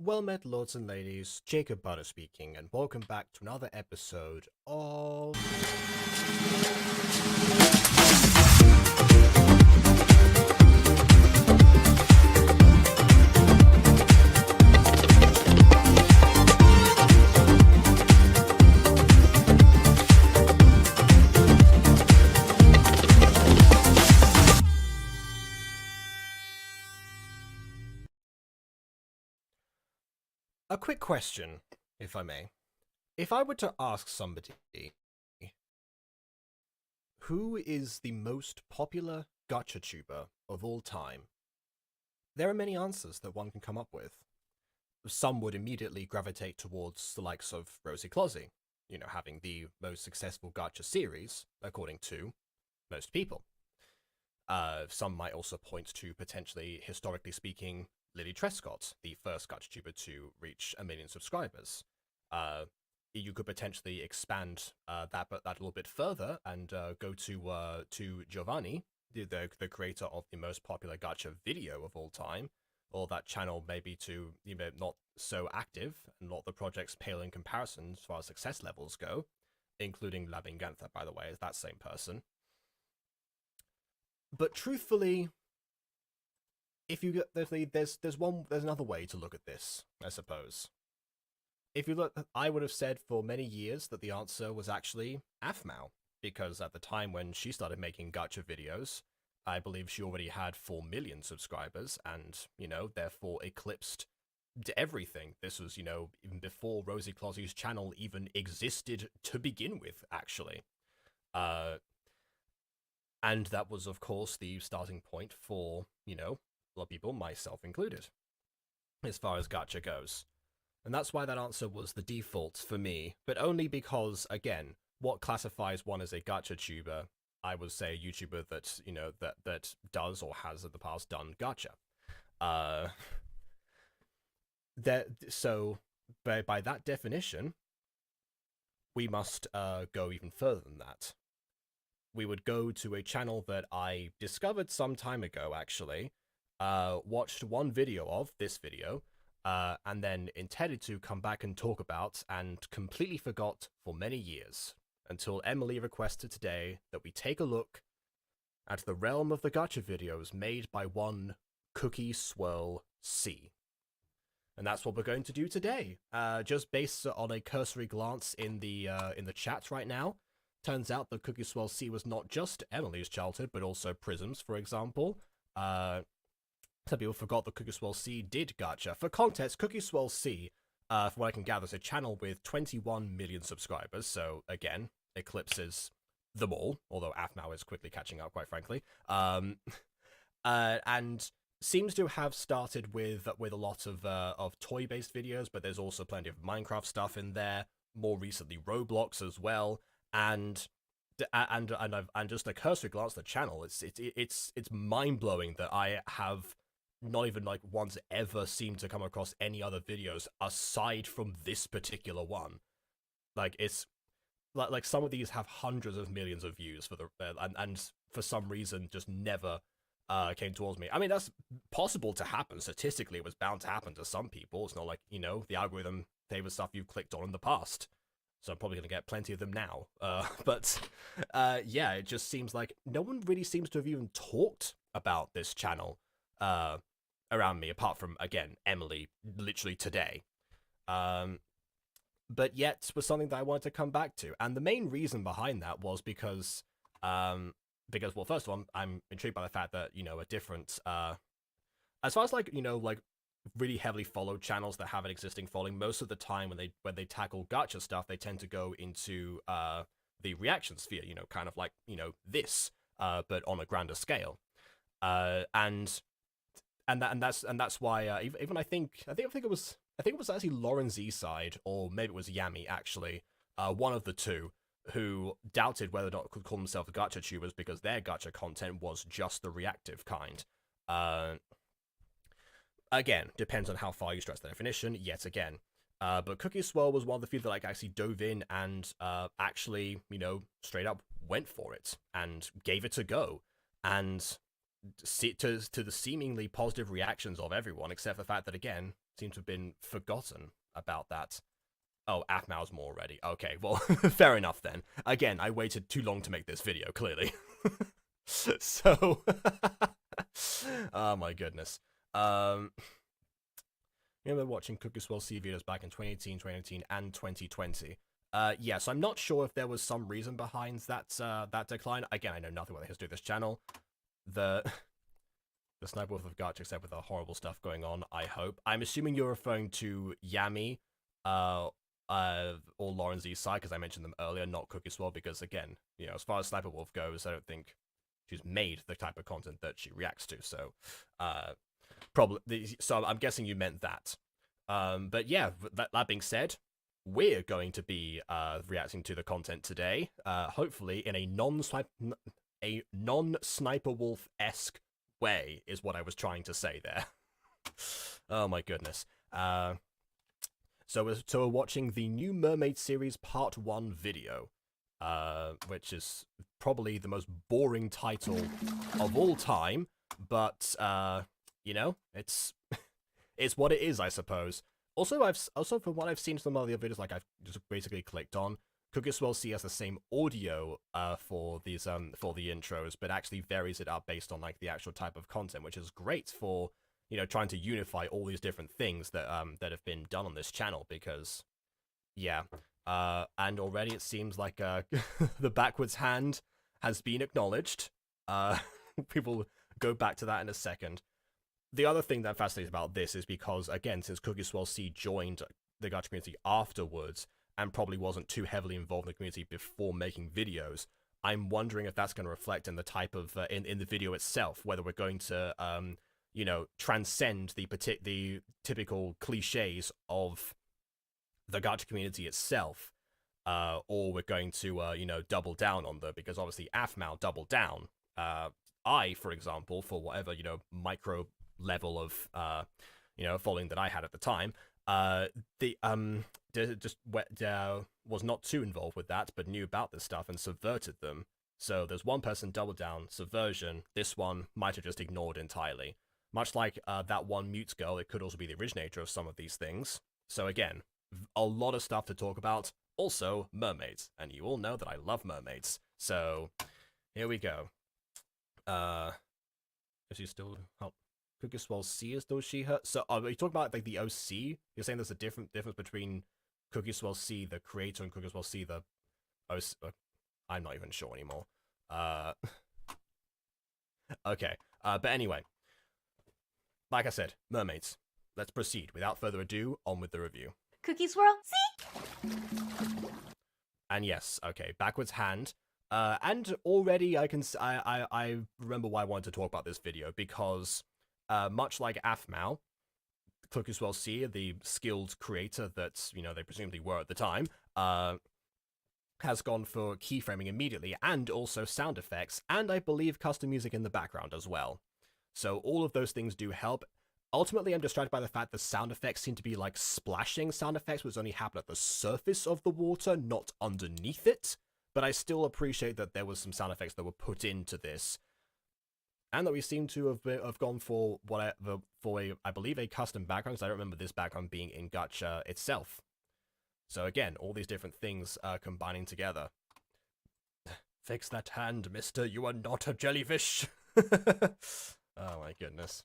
Well met, lords and ladies, Jacob Butter speaking, and welcome back to another episode of... A quick question, if I may. If I were to ask somebody, who is the most popular gacha tuber of all time, there are many answers that one can come up with. Some would immediately gravitate towards the likes of eclipsed, having the most successful gacha series, according to most people. Some might also point to, potentially, historically speaking, Lily Trescott, the first gacha tuber to reach 1 million subscribers. You could potentially expand that a little bit further and go to Giovanni, the creator of the most popular gacha video of all time, or that channel maybe to not so active and not the projects pale in comparison as far as success levels go, including La Venganza, by the way, is that same person. But truthfully, if you get there's another way to look at this, I suppose. If you look, I would have said for many years that the answer was actually Aphmau, because at the time when she started making gacha videos, I believe she already had 4 million subscribers, and therefore eclipsed everything. This was even before Rosie Clossey's channel even existed to begin with, actually. And that was, of course, the starting point for a lot of people, myself included, as far as gacha goes. And that's why that answer was the default for me, but only because, again, what classifies one as a gacha tuber, I would say a YouTuber that, that does or has in the past done gacha. So, by that definition, we must go even further than that. We would go to a channel that I discovered some time ago, actually, watched one video of, this video, and then intended to come back and talk about, and completely forgot for many years, until Emily requested today that we take a look at the realm of the gacha videos made by one CookieSwirlC. And that's what we're going to do today. Just based on a cursory glance in the chat right now, turns out that CookieSwirlC was not just Emily's childhood, but also Prism's, for example. Some people forgot that CookieSwirlC did gacha. For context, CookieSwirlC, from what I can gather, is a channel with 21 million subscribers, so again, eclipses them all, although Aphmau is quickly catching up, quite frankly. And seems to have started with a lot of toy-based videos, but there's also plenty of Minecraft stuff in there, more recently Roblox as well. And just a cursory glance at the channel, it's mind-blowing that I have not even once ever seemed to come across any other videos aside from this particular one. It's like some of these have hundreds of millions of views for and for some reason just never came towards me. I mean, that's possible to happen statistically. It was bound to happen to some people. It's not like the algorithm favors stuff you've clicked on in the past. So I'm probably going to get plenty of them now. But yeah, it just seems like no one really seems to have even talked about this channel around me, apart from, again, Emily, literally today. But yet, was something that I wanted to come back to. And the main reason behind that was because well, first of all, I'm intrigued by the fact that, a different, as far as, really heavily followed channels that have an existing following, most of the time when they tackle gacha stuff, they tend to go into the reaction sphere, kind of like this, but on a grander scale, and that's why even I think it was actually Lauren Z side, or maybe it was Yami actually, one of the two, who doubted whether or not could call themselves gacha tubers because their gacha content was just the reactive kind. Again, depends on how far you stretch the definition, yet again. But CookieSwirl was one of the few that actually dove in and actually, straight up went for it and gave it a go. And to the seemingly positive reactions of everyone, except for the fact that, again, seem to have been forgotten about that. Oh, Aphmau's more already. Okay, well, fair enough then. Again, I waited too long to make this video, clearly. So, oh my goodness. I remember watching CookieSwirlC videos back in 2018, 2019, and 2020. Yeah, so I'm not sure if there was some reason behind that decline. Again, I know nothing about the history of this channel. The Sniper Wolf of Gacha, except with the horrible stuff going on, I hope. I'm assuming you're referring to Yami, or Lauren Z's side, because I mentioned them earlier, not CookieSwirl, because again, you know, as far as Sniper Wolf goes, I don't think she's made the type of content that she reacts to, so, so I'm guessing you meant that. But yeah, that being said, we're going to be reacting to the content today, hopefully in a non-Sniper Wolf-esque way, is what I was trying to say there. Oh my goodness. So we're watching the new Mermaid series Part 1 video, which is probably the most boring title of all time, but, you know, it's what it is, I suppose. Also, from what I've seen from some other videos, like I've just basically clicked on, CookieSwirlC has the same audio for these for the intros, but actually varies it up based on like the actual type of content, which is great for, you know, trying to unify all these different things that that have been done on this channel, because yeah, and already it seems like the backwards hand has been acknowledged. We will go back to that in a second. The other thing that fascinates about this is because, again, since CookieSwirlC joined the Gacha community afterwards, and probably wasn't too heavily involved in the community before making videos, I'm wondering if that's going to reflect in the type of, in the video itself, whether we're going to, you know, transcend the typical cliches of the Gacha community itself, or we're going to, you know, double down on them, because obviously Aphmau doubled down. I, for example, for whatever, you know, micro level of, you know, following that I had at the time, was not too involved with that, but knew about this stuff and subverted them. So there's one person double down, subversion. This one might have just ignored entirely. Much like that one mute girl, it could also be the originator of some of these things. So again, a lot of stuff to talk about. Also, mermaids, and you all know that I love mermaids. So here we go. Is she still help? CookieSwirlC is still she her. So are you talking about like the OC? You're saying there's a difference between CookieSwirlC, the creator, and CookieSwirlC, the OC? I'm not even sure anymore. Okay. But anyway, like I said, mermaids. Let's proceed. Without further ado, on with the review. CookieSwirlC. And yes, okay, backwards hand. And already I remember why I wanted to talk about this video, because much like Aphmau, CookieSwirlC, the skilled creator that, you know, they presumably were at the time, has gone for keyframing immediately, and also sound effects, and I believe custom music in the background as well. So all of those things do help. Ultimately, I'm distracted by the fact that sound effects seem to be like splashing sound effects, which only happen at the surface of the water, not underneath it. But I still appreciate that there was some sound effects that were put into this, and that we seem to have gone for I believe a custom background, because I don't remember this background being in Gacha itself. So again, all these different things combining together. Fix that hand, mister. You are not a jellyfish. Oh my goodness.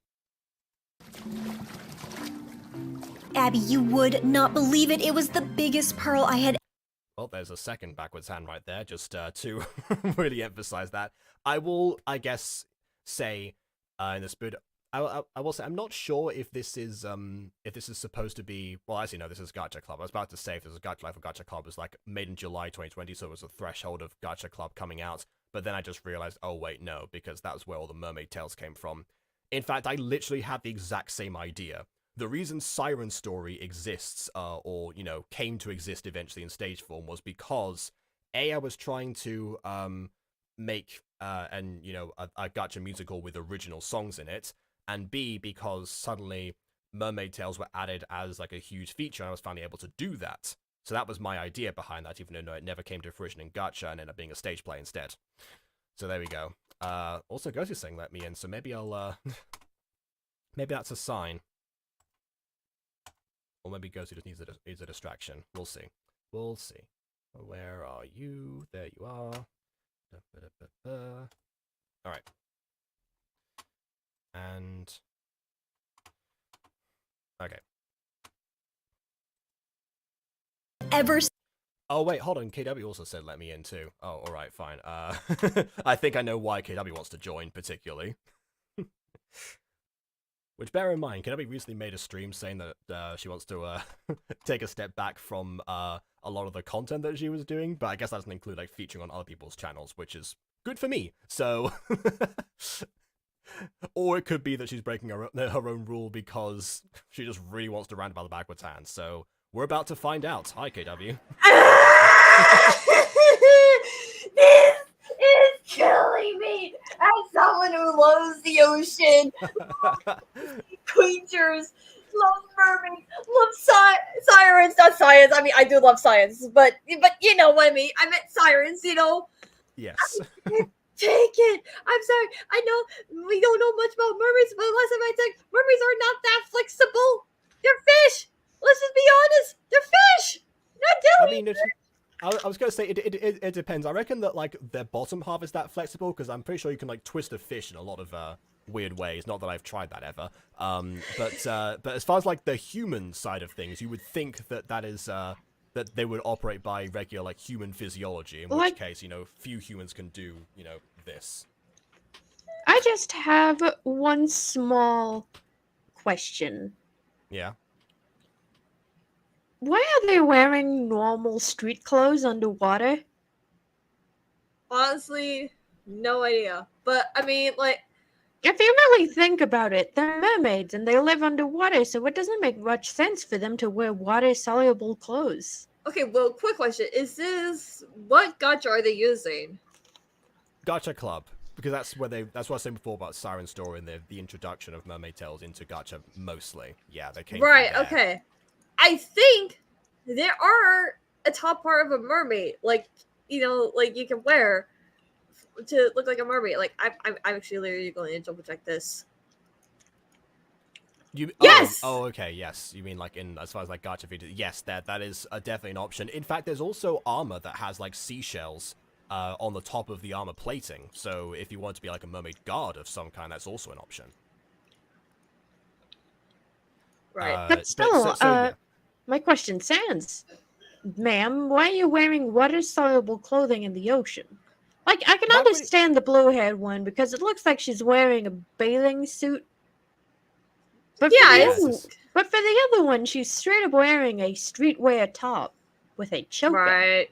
Abby, you would not believe it. It was the biggest pearl I had. Well, there's a second backwards hand right there, just to really emphasize that. I will, I guess, say, in the spirit, I will say, I'm not sure if this is supposed to be, well, actually, no, this is Gacha Club. I was about to say, if this is Gacha Life or Gacha Club, it was like made in July 2020, so it was a threshold of Gacha Club coming out, but then I just realized, oh wait, no, because that was where all the mermaid tales came from. In fact, I literally had the exact same idea. The reason Siren Story exists, or, you know, came to exist eventually in stage form, was because, A, I was trying to make, you know, a gacha musical with original songs in it, and B, because suddenly Mermaid Tales were added as, like, a huge feature, and I was finally able to do that. So that was my idea behind that, even though it never came to fruition in gacha and ended up being a stage play instead. So there we go. Also, Ghost's saying let me in, so maybe I'll, maybe that's a sign. Or maybe Ghosty just needs a distraction. We'll see. We'll see. Where are you? There you are. Alright. And... Okay. Ever Oh, wait, hold on. KW also said let me in, too. Oh, alright, fine. I think I know why KW wants to join, particularly. Which, bear in mind, KW recently made a stream saying that she wants to take a step back from a lot of the content that she was doing, but I guess that doesn't include, like, featuring on other people's channels, which is good for me, so... Or it could be that she's breaking her own rule because she just really wants to rant about the backwards hand, so we're about to find out. Hi, KW. This is killing me as someone who loves the ocean, loves creatures, loves mermaids, loves sirens. Not science. I mean, I do love science, but you know what I mean. I meant sirens. You know. Yes. Take it. I'm sorry. I know we don't know much about mermaids, but last time I checked, mermaids are not that flexible. They're fish. Let's just be honest. They're fish. Not I mean, I was going to say, it depends. I reckon that, like, their bottom half is that flexible, because I'm pretty sure you can, like, twist a fish in a lot of weird ways. Not that I've tried that ever. But as far as, like, the human side of things, you would think that that is... that they would operate by regular, like, human physiology, in which case, you know, few humans can do, you know, this. I just have one small question. Yeah? Why are they wearing normal street clothes underwater? honestly, no idea. But I mean, like, If you really think about it, they're mermaids and they live underwater, so it doesn't make much sense for them to wear water-soluble clothes. okay. Well, quick question: what gacha are they using? Gacha Club. Because that's what I was saying before about Siren Story and the introduction of Mermaid Tales into Gacha, mostly. Yeah, they came Right. from there. Okay. I think there are a top part of a mermaid, like, you know, like you can wear to look like a mermaid. Like I'm actually literally going to double check this. Yes! Oh, okay, yes. You mean like as far as like gacha videos? Yes, that is definitely an option. In fact, there's also armor that has like seashells on the top of the armor plating. So if you want to be like a mermaid guard of some kind, that's also an option. Right. But still, my question stands. Ma'am, why are you wearing water-soluble clothing in the ocean? Like, I can understand the blue-haired one because it looks like she's wearing a bathing suit. But Yeah, but for the other one, she's straight up wearing a streetwear top with a choker. Right.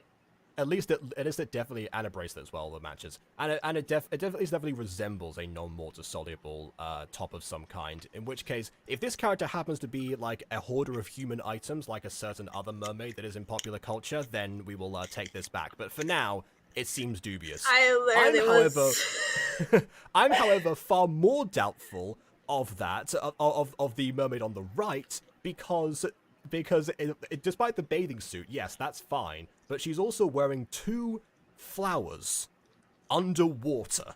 At least it definitely, and a bracelet as well, the matches. And it definitely resembles a non-water soluble top of some kind. In which case, if this character happens to be like a hoarder of human items, like a certain other mermaid that is in popular culture, then we will take this back. But for now, it seems dubious. I'm, however, far more doubtful of that, of the mermaid on the right, because despite the bathing suit, yes, that's fine, but she's also wearing 2 flowers underwater.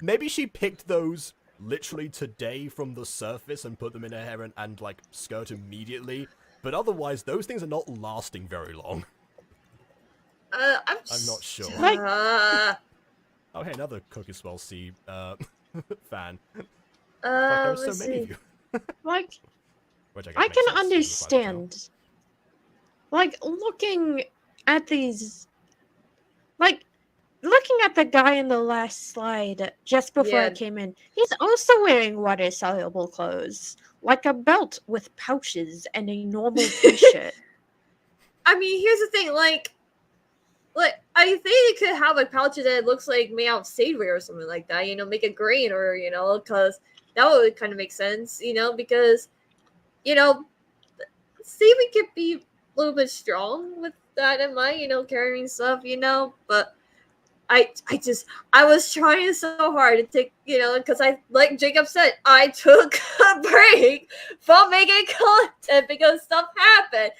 Maybe she picked those literally today from the surface and put them in her hair and like skirt immediately, but otherwise those things are not lasting very long. I'm not sure. Oh, hey, another CookieSwirlC fan. There are so many of you. Like, I can understand. Like, looking at these... Like, looking at the guy in the last slide just before I came in, he's also wearing water-soluble clothes. Like a belt with pouches and a normal t-shirt. I mean, here's the thing, like, I think it could have a pouch that looks like made out of savory or something like that, you know, make it green or, you know, because that would kind of make sense, you know, because, you know, savory could be a little bit strong with that in mind, you know, carrying stuff, you know, but I was trying so hard to take, you know, because like Jacob said, I took a break from making content because stuff happened.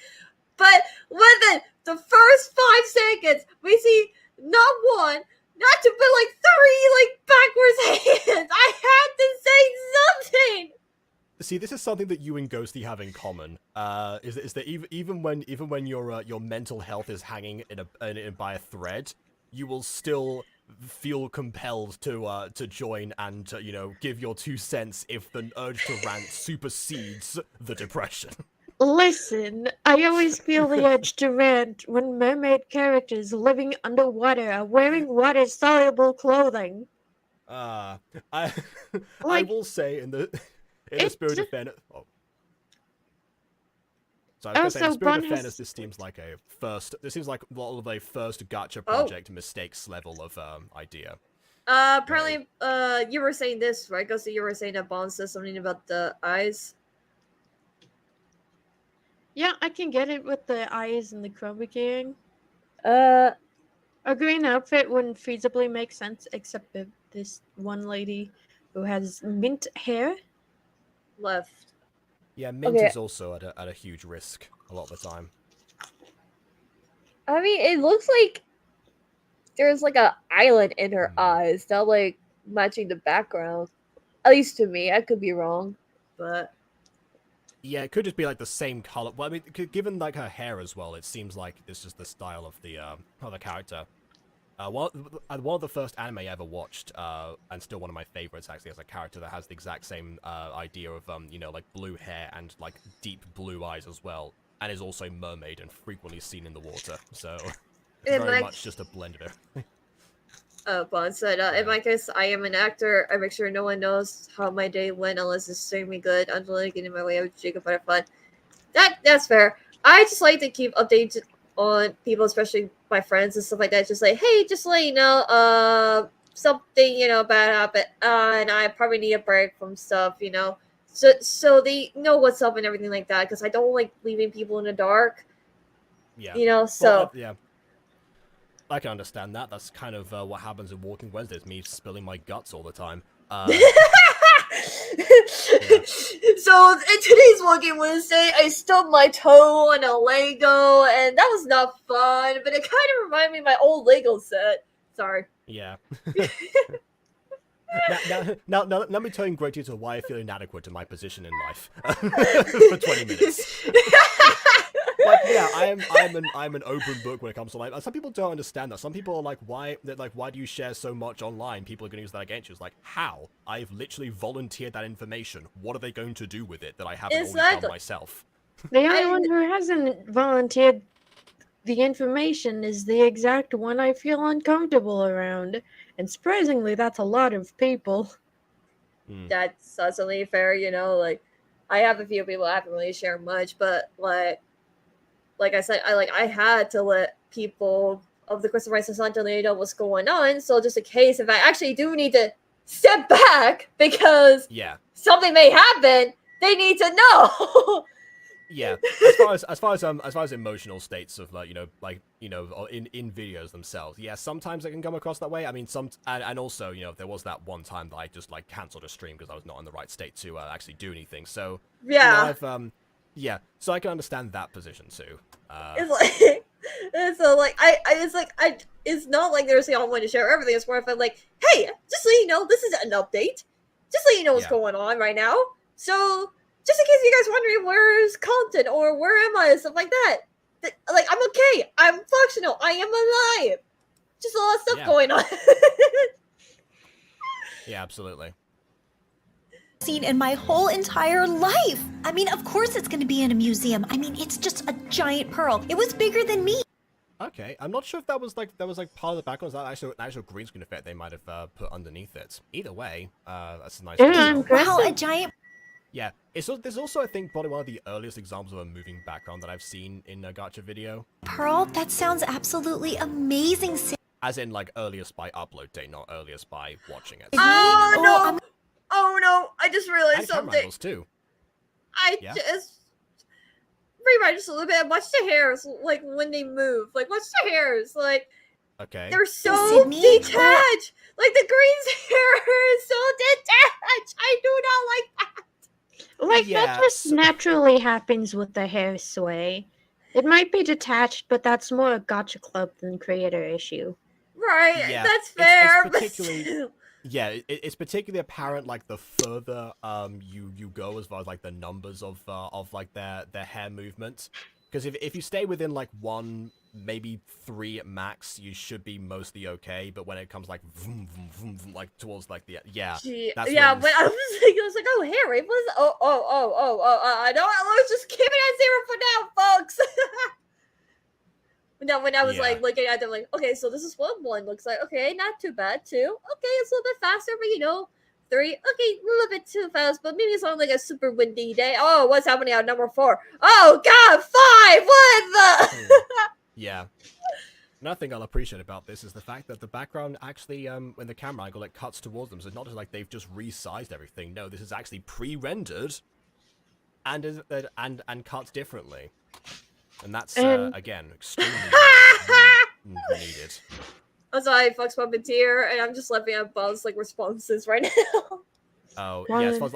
But within the first 5 seconds, we see not one, not two, but like 3 like backwards hands. I had to say something. see, this is something that you and Ghosty have in common. Is that even when your mental health is hanging by a thread, you will still feel compelled to join and give your 2 cents if the urge to rant supersedes the depression. Listen, I always feel the urge to rant when mermaid characters living underwater are wearing water-soluble clothing. I Like, will say in the spirit of fairness. Oh. So I was gonna say, in the spirit of fairness, this seems like a first. This seems like a lot of a first Gacha project mistakes level of idea. Apparently, you were saying this, right? Because you were saying that Bond says something about the eyes. Yeah, I can get it with the eyes and the chroma keying. A green outfit wouldn't feasibly make sense, except for this one lady who has mint hair. Left. Yeah, mint is also at a huge risk a lot of the time. I mean, it looks like there's like an island in her eyes, not like matching the background. At least to me, I could be wrong, but yeah, it could just be like the same color. Well, I mean, given like her hair as well, it seems like this is the style of the character. One of the first anime I ever watched, and still one of my favorites actually, as a character that has the exact same idea of like blue hair and like deep blue eyes as well, and is also mermaid and frequently seen in the water. So very much just a blend of everything. Bond said, in my case, I am an actor. I make sure no one knows how my day went unless it's extremely good. I'm really getting in my way of Jacob for fun. That's fair. I just like to keep updated on people, especially my friends and stuff like that. Just like, hey, just let you know, something, bad happened, and I probably need a break from stuff, so they know what's up and everything like that, because I don't like leaving people in the dark. Yeah. So well, yeah. I can understand that. That's kind of what happens in Walking Wednesdays, me spilling my guts all the time. Yeah. So in today's Walking Wednesday, I stubbed my toe on a Lego, and that was not fun, but it kind of reminded me of my old Lego set. Sorry. Yeah. now, let me tell you in great detail why I feel inadequate in my position in life for 20 minutes. Like, yeah, I'm an open book when it comes to life. Some people don't understand that. Some people are like, why do you share so much online? People are going to use that against you. It's like, how? I've literally volunteered that information. What are they going to do with it that I haven't already done myself? The only one who hasn't volunteered the information is the exact one I feel uncomfortable around. And surprisingly, that's a lot of people. That's certainly fair, like, I have a few people I haven't really shared much, but like I said, I had to let people of the Crystal Rice Society know what's going on. So just in case, if I actually do need to step back because something may happen, they need to know. Yeah, as far as emotional states of in videos themselves, yeah, sometimes it can come across that way. I mean, and also there was that one time that I just like cancelled a stream because I was not in the right state to actually do anything. So yeah, yeah, so I can understand that position too. It's not like there's all want to share everything. It's more of like, hey, just so you know, this is an update. Just so you know what's going on right now. So just in case you guys wondering where's content or where am I and stuff like that. Like, I'm okay. I'm functional. I am alive. Just a lot of stuff going on. Yeah, absolutely. Seen in my whole entire life. I mean, of course it's going to be in a museum. I mean, it's just a giant pearl. It was bigger than me. Okay, I'm not sure if that was part of the background. That actual green screen effect they might have put underneath it. Either way, that's a nice. Wow, a giant. Yeah, there's also, I think, probably one of the earliest examples of a moving background that I've seen in a Gacha video. Pearl? That sounds absolutely amazing. As in, like, earliest by upload date, not earliest by watching it. Oh, no! Oh, no! I just realized something. Too. Just rewrite just a little bit. Watch the hairs, like, when they move. Like, watch the hairs, like... Okay. They're so detached! Like, the green's hair is so detached! I do not like that! Like, that just naturally happens with the hair sway. It might be detached, but that's more a Gacha club than creator issue. Right, that's fair. It's particularly... it's particularly apparent like the further you go as far as like the numbers of like their hair movement. Because if you stay within like 1, maybe 3 at max, you should be mostly okay. But when it comes like vroom, vroom, vroom, vroom, like towards like the But I was like, oh, Harry, was I know. Let's just keep it at 0 for now, folks. When I was like looking at them, like, okay, so this is what 1 looks like. Okay, not too bad. 2, okay, it's a little bit faster, but 3, okay, a little bit too fast, but maybe it's on like a super windy day. Oh, what's happening at number 4? Oh God, 5! What the? Yeah. Another thing I'll appreciate about this is the fact that the background actually, when the camera angle, it cuts towards them, so it's not just like they've just resized everything. No, this is actually pre-rendered and cut differently. And that's, again, extremely needed. I'm sorry, Fox Puppeteer, and I'm just laughing at Buzz like responses right now. Oh yeah, as far as,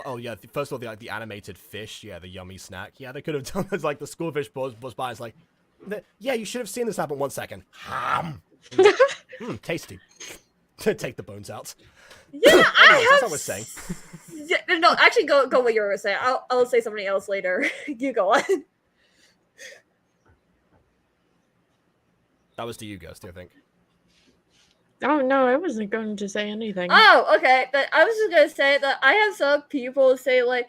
first of all, the animated fish, the yummy snack. Yeah, they could have done this, like the schoolfish buzz by. It's like, yeah, you should have seen this happen 1 second. Tasty. Take the bones out. Yeah, Anyways, that's what we're saying. No, actually, go what you were saying. I'll say something else later. You go on. That was to you, Ghost, I think. Oh no, I wasn't going to say anything. Oh, okay. But I was just gonna say that I have some people say like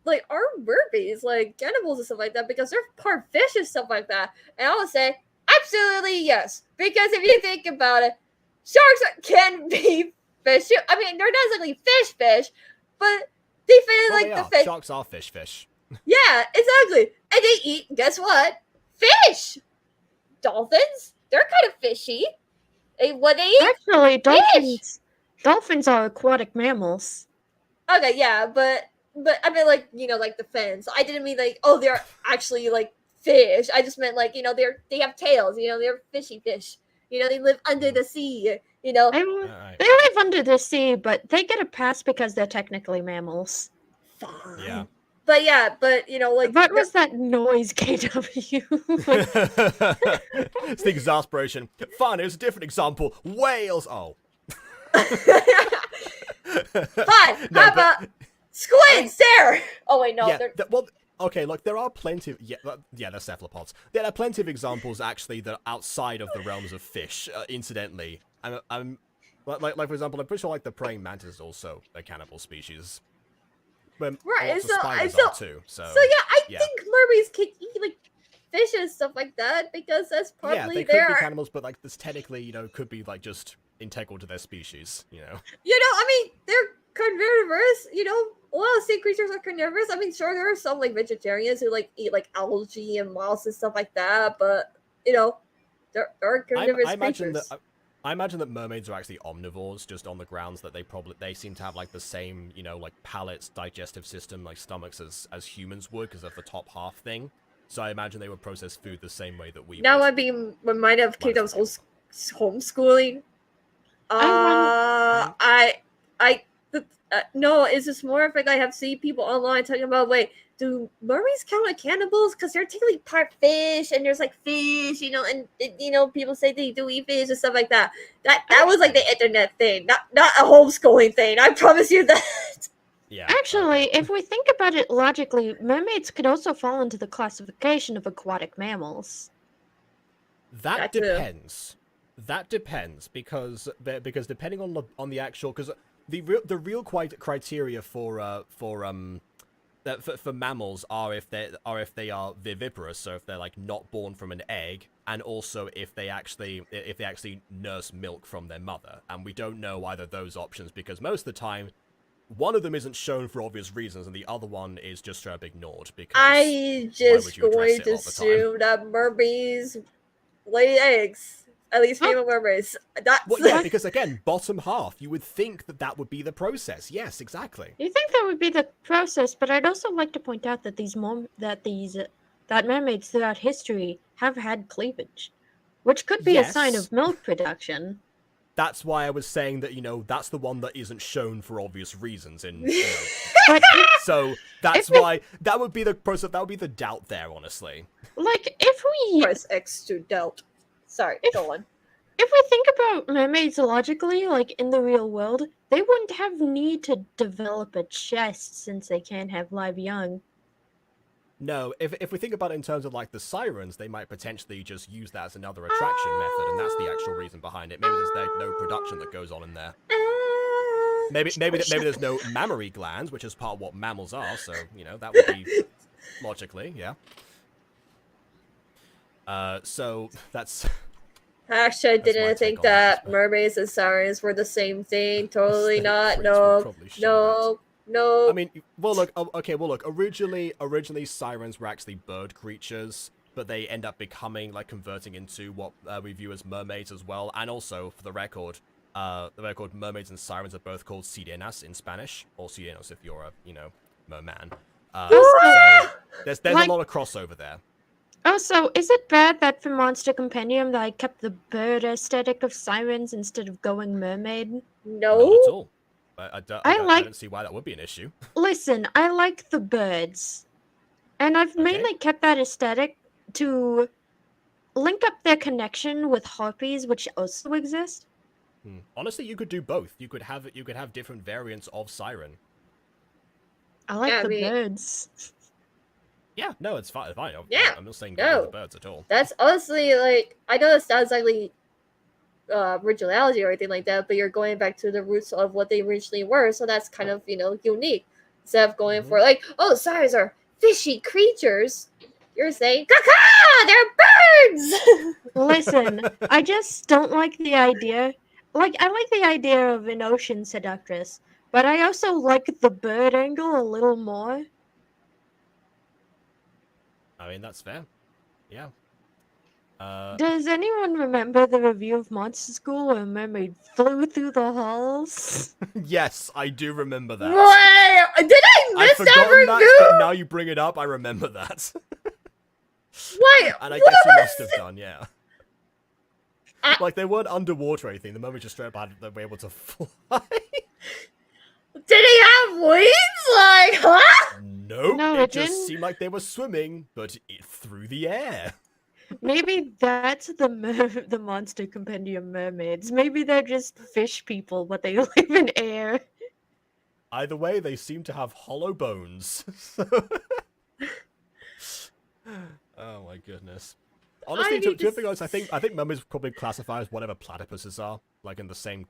are mermaids like cannibals and stuff like that because they're part fish and stuff like that, and I would say absolutely yes, because if you think about it, sharks can be fish. I mean, they're not exactly fish, but they fit in the fish. Sharks are fish. Yeah, exactly, and they eat. Guess what? Fish. Dolphins. They're kind of fishy. What they eat? Actually, dolphins are aquatic mammals. Okay, yeah, but I mean like like the fins. I didn't mean like they're actually like fish. I just meant like they have tails. They're fishy fish. They live under the sea. They live under the sea, but they get a pass because they're technically mammals. Fine. Yeah. But like what was that noise, KW? It's the exasperation. Fine, it was a different example. Whales. Oh. Fine. How about squids? There. Oh wait, no. Yeah. Well, okay. Look, there are plenty of they're cephalopods. There are plenty of examples actually that are outside of the realms of fish. Incidentally, I'm like for example, I'm pretty sure like the praying mantis is also a cannibal species. Right, so I think mermaids can eat like fish and stuff like that because that's partly they could be cannibals, but like this technically, could be like just integral to their species, I mean, they're carnivorous. A lot of sea creatures are carnivorous. I mean, sure, there are some like vegetarians who like eat like algae and moss and stuff like that, but there are carnivorous creatures. I imagine that mermaids are actually omnivores, just on the grounds that they seem to have like the same, like palates, digestive system, like stomachs as humans would, because of the top half thing. So I imagine they would process food the same way that we would. That would be might have Kingdom's homeschooling. No, it's just more of like I have seen people online talking about do mermaids count as cannibals because they're technically part fish and there's like fish, and people say they do eat fish and stuff like that. That was like the internet thing, not a homeschooling thing. I promise you that. Yeah. Actually, if we think about it logically, mermaids could also fall into the classification of aquatic mammals. That depends. That depends because depending on the actual the real criteria for mammals are if they are viviparous, so if they're like not born from an egg, and also if they actually nurse milk from their mother. And we don't know either of those options because most of the time one of them isn't shown for obvious reasons and the other one is just straight up ignored because I just going to assume that mermaids lay eggs. At least female mermaids. Because again, bottom half, you would think that would be the process. Yes, exactly. You think that would be the process, but I'd also like to point out that that mermaids throughout history have had cleavage, which could be a sign of milk production. That's why I was saying that that's the one that isn't shown for obvious reasons. So that's why that would be the process. That would be the doubt there, honestly. Like if we press X to doubt. Sorry, go on. if we think about mermaids logically, like in the real world, they wouldn't have need to develop a chest since they can't have live young. No, if we think about it in terms of like the sirens, they might potentially just use that as another attraction method, and that's the actual reason behind it. Maybe there's no production that goes on in there. Maybe there's no mammary glands, which is part of what mammals are. So you know that would be logically, yeah. So that's. Actually, I didn't think that mermaids and sirens were the same thing. Totally not. No. No. I mean, well, look. Okay, well, look. Originally, sirens were actually bird creatures, but they end up becoming like converting into what we view as mermaids as well. And also, for the record, mermaids and sirens are both called sirenas in Spanish, or sirenos if you're a merman. So there's like, a lot of crossover there. Oh, so is it bad that for Monster Compendium that I kept the bird aesthetic of sirens instead of going mermaid? No. Not at all. I don't see why that would be an issue. Listen, I like the birds. And I've mainly kept that aesthetic to link up their connection with harpies, which also exist. Honestly, you could do both. You could have different variants of siren. I like the birds. Yeah, no, it's fine. Yeah, I'm not saying the birds at all. That's honestly like I know it sounds like originality or anything like that, but you're going back to the roots of what they originally were, so that's kind of unique. Instead of going for like, oh, sirens are fishy creatures, you're saying, caca, they're birds. Listen, I just don't like the idea. Like, I like the idea of an ocean seductress, but I also like the bird angle a little more. I mean, that's fair. Yeah. Does anyone remember the review of Monster School where Mermaid flew through the halls? Yes, I do remember that. Wait, did I miss that review? But now you bring it up, I remember that. Wait, and I guess you must have done, yeah. Like, they weren't underwater or anything. The moment just straight up had they were able to fly. Did he have wings? Like, huh? Nope. No, it just didn't seem like they were swimming, but through the air. Maybe that's the Monster Compendium mermaids. Maybe they're just fish people, but they live in air. Either way, they seem to have hollow bones. Oh my goodness. Honestly, to be honest, I think mermaids probably classify as whatever platypuses are, like in the same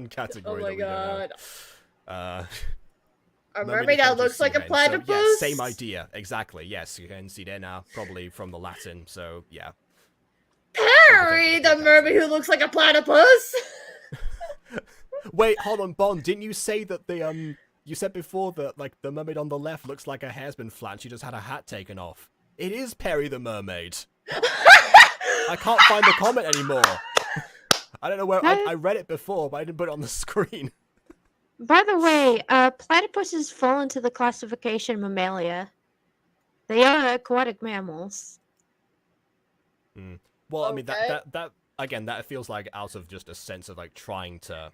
category. Oh my god. A mermaid that looks like a platypus? So, yeah, same idea. Exactly. Yes, you can see there now, probably from the Latin. So yeah. Perry, the mermaid who looks like a platypus. Wait, hold on, Bond. Didn't you say that the you said before that like the mermaid on the left looks like her hair's been flat and she just had her hat taken off? It is Perry the mermaid. I can't find the comment anymore. I don't know where I read it before, but I didn't put it on the screen. By the way, platypuses fall into the classification Mammalia. They are aquatic mammals. Well, I mean that again, that feels like out of just a sense of like trying to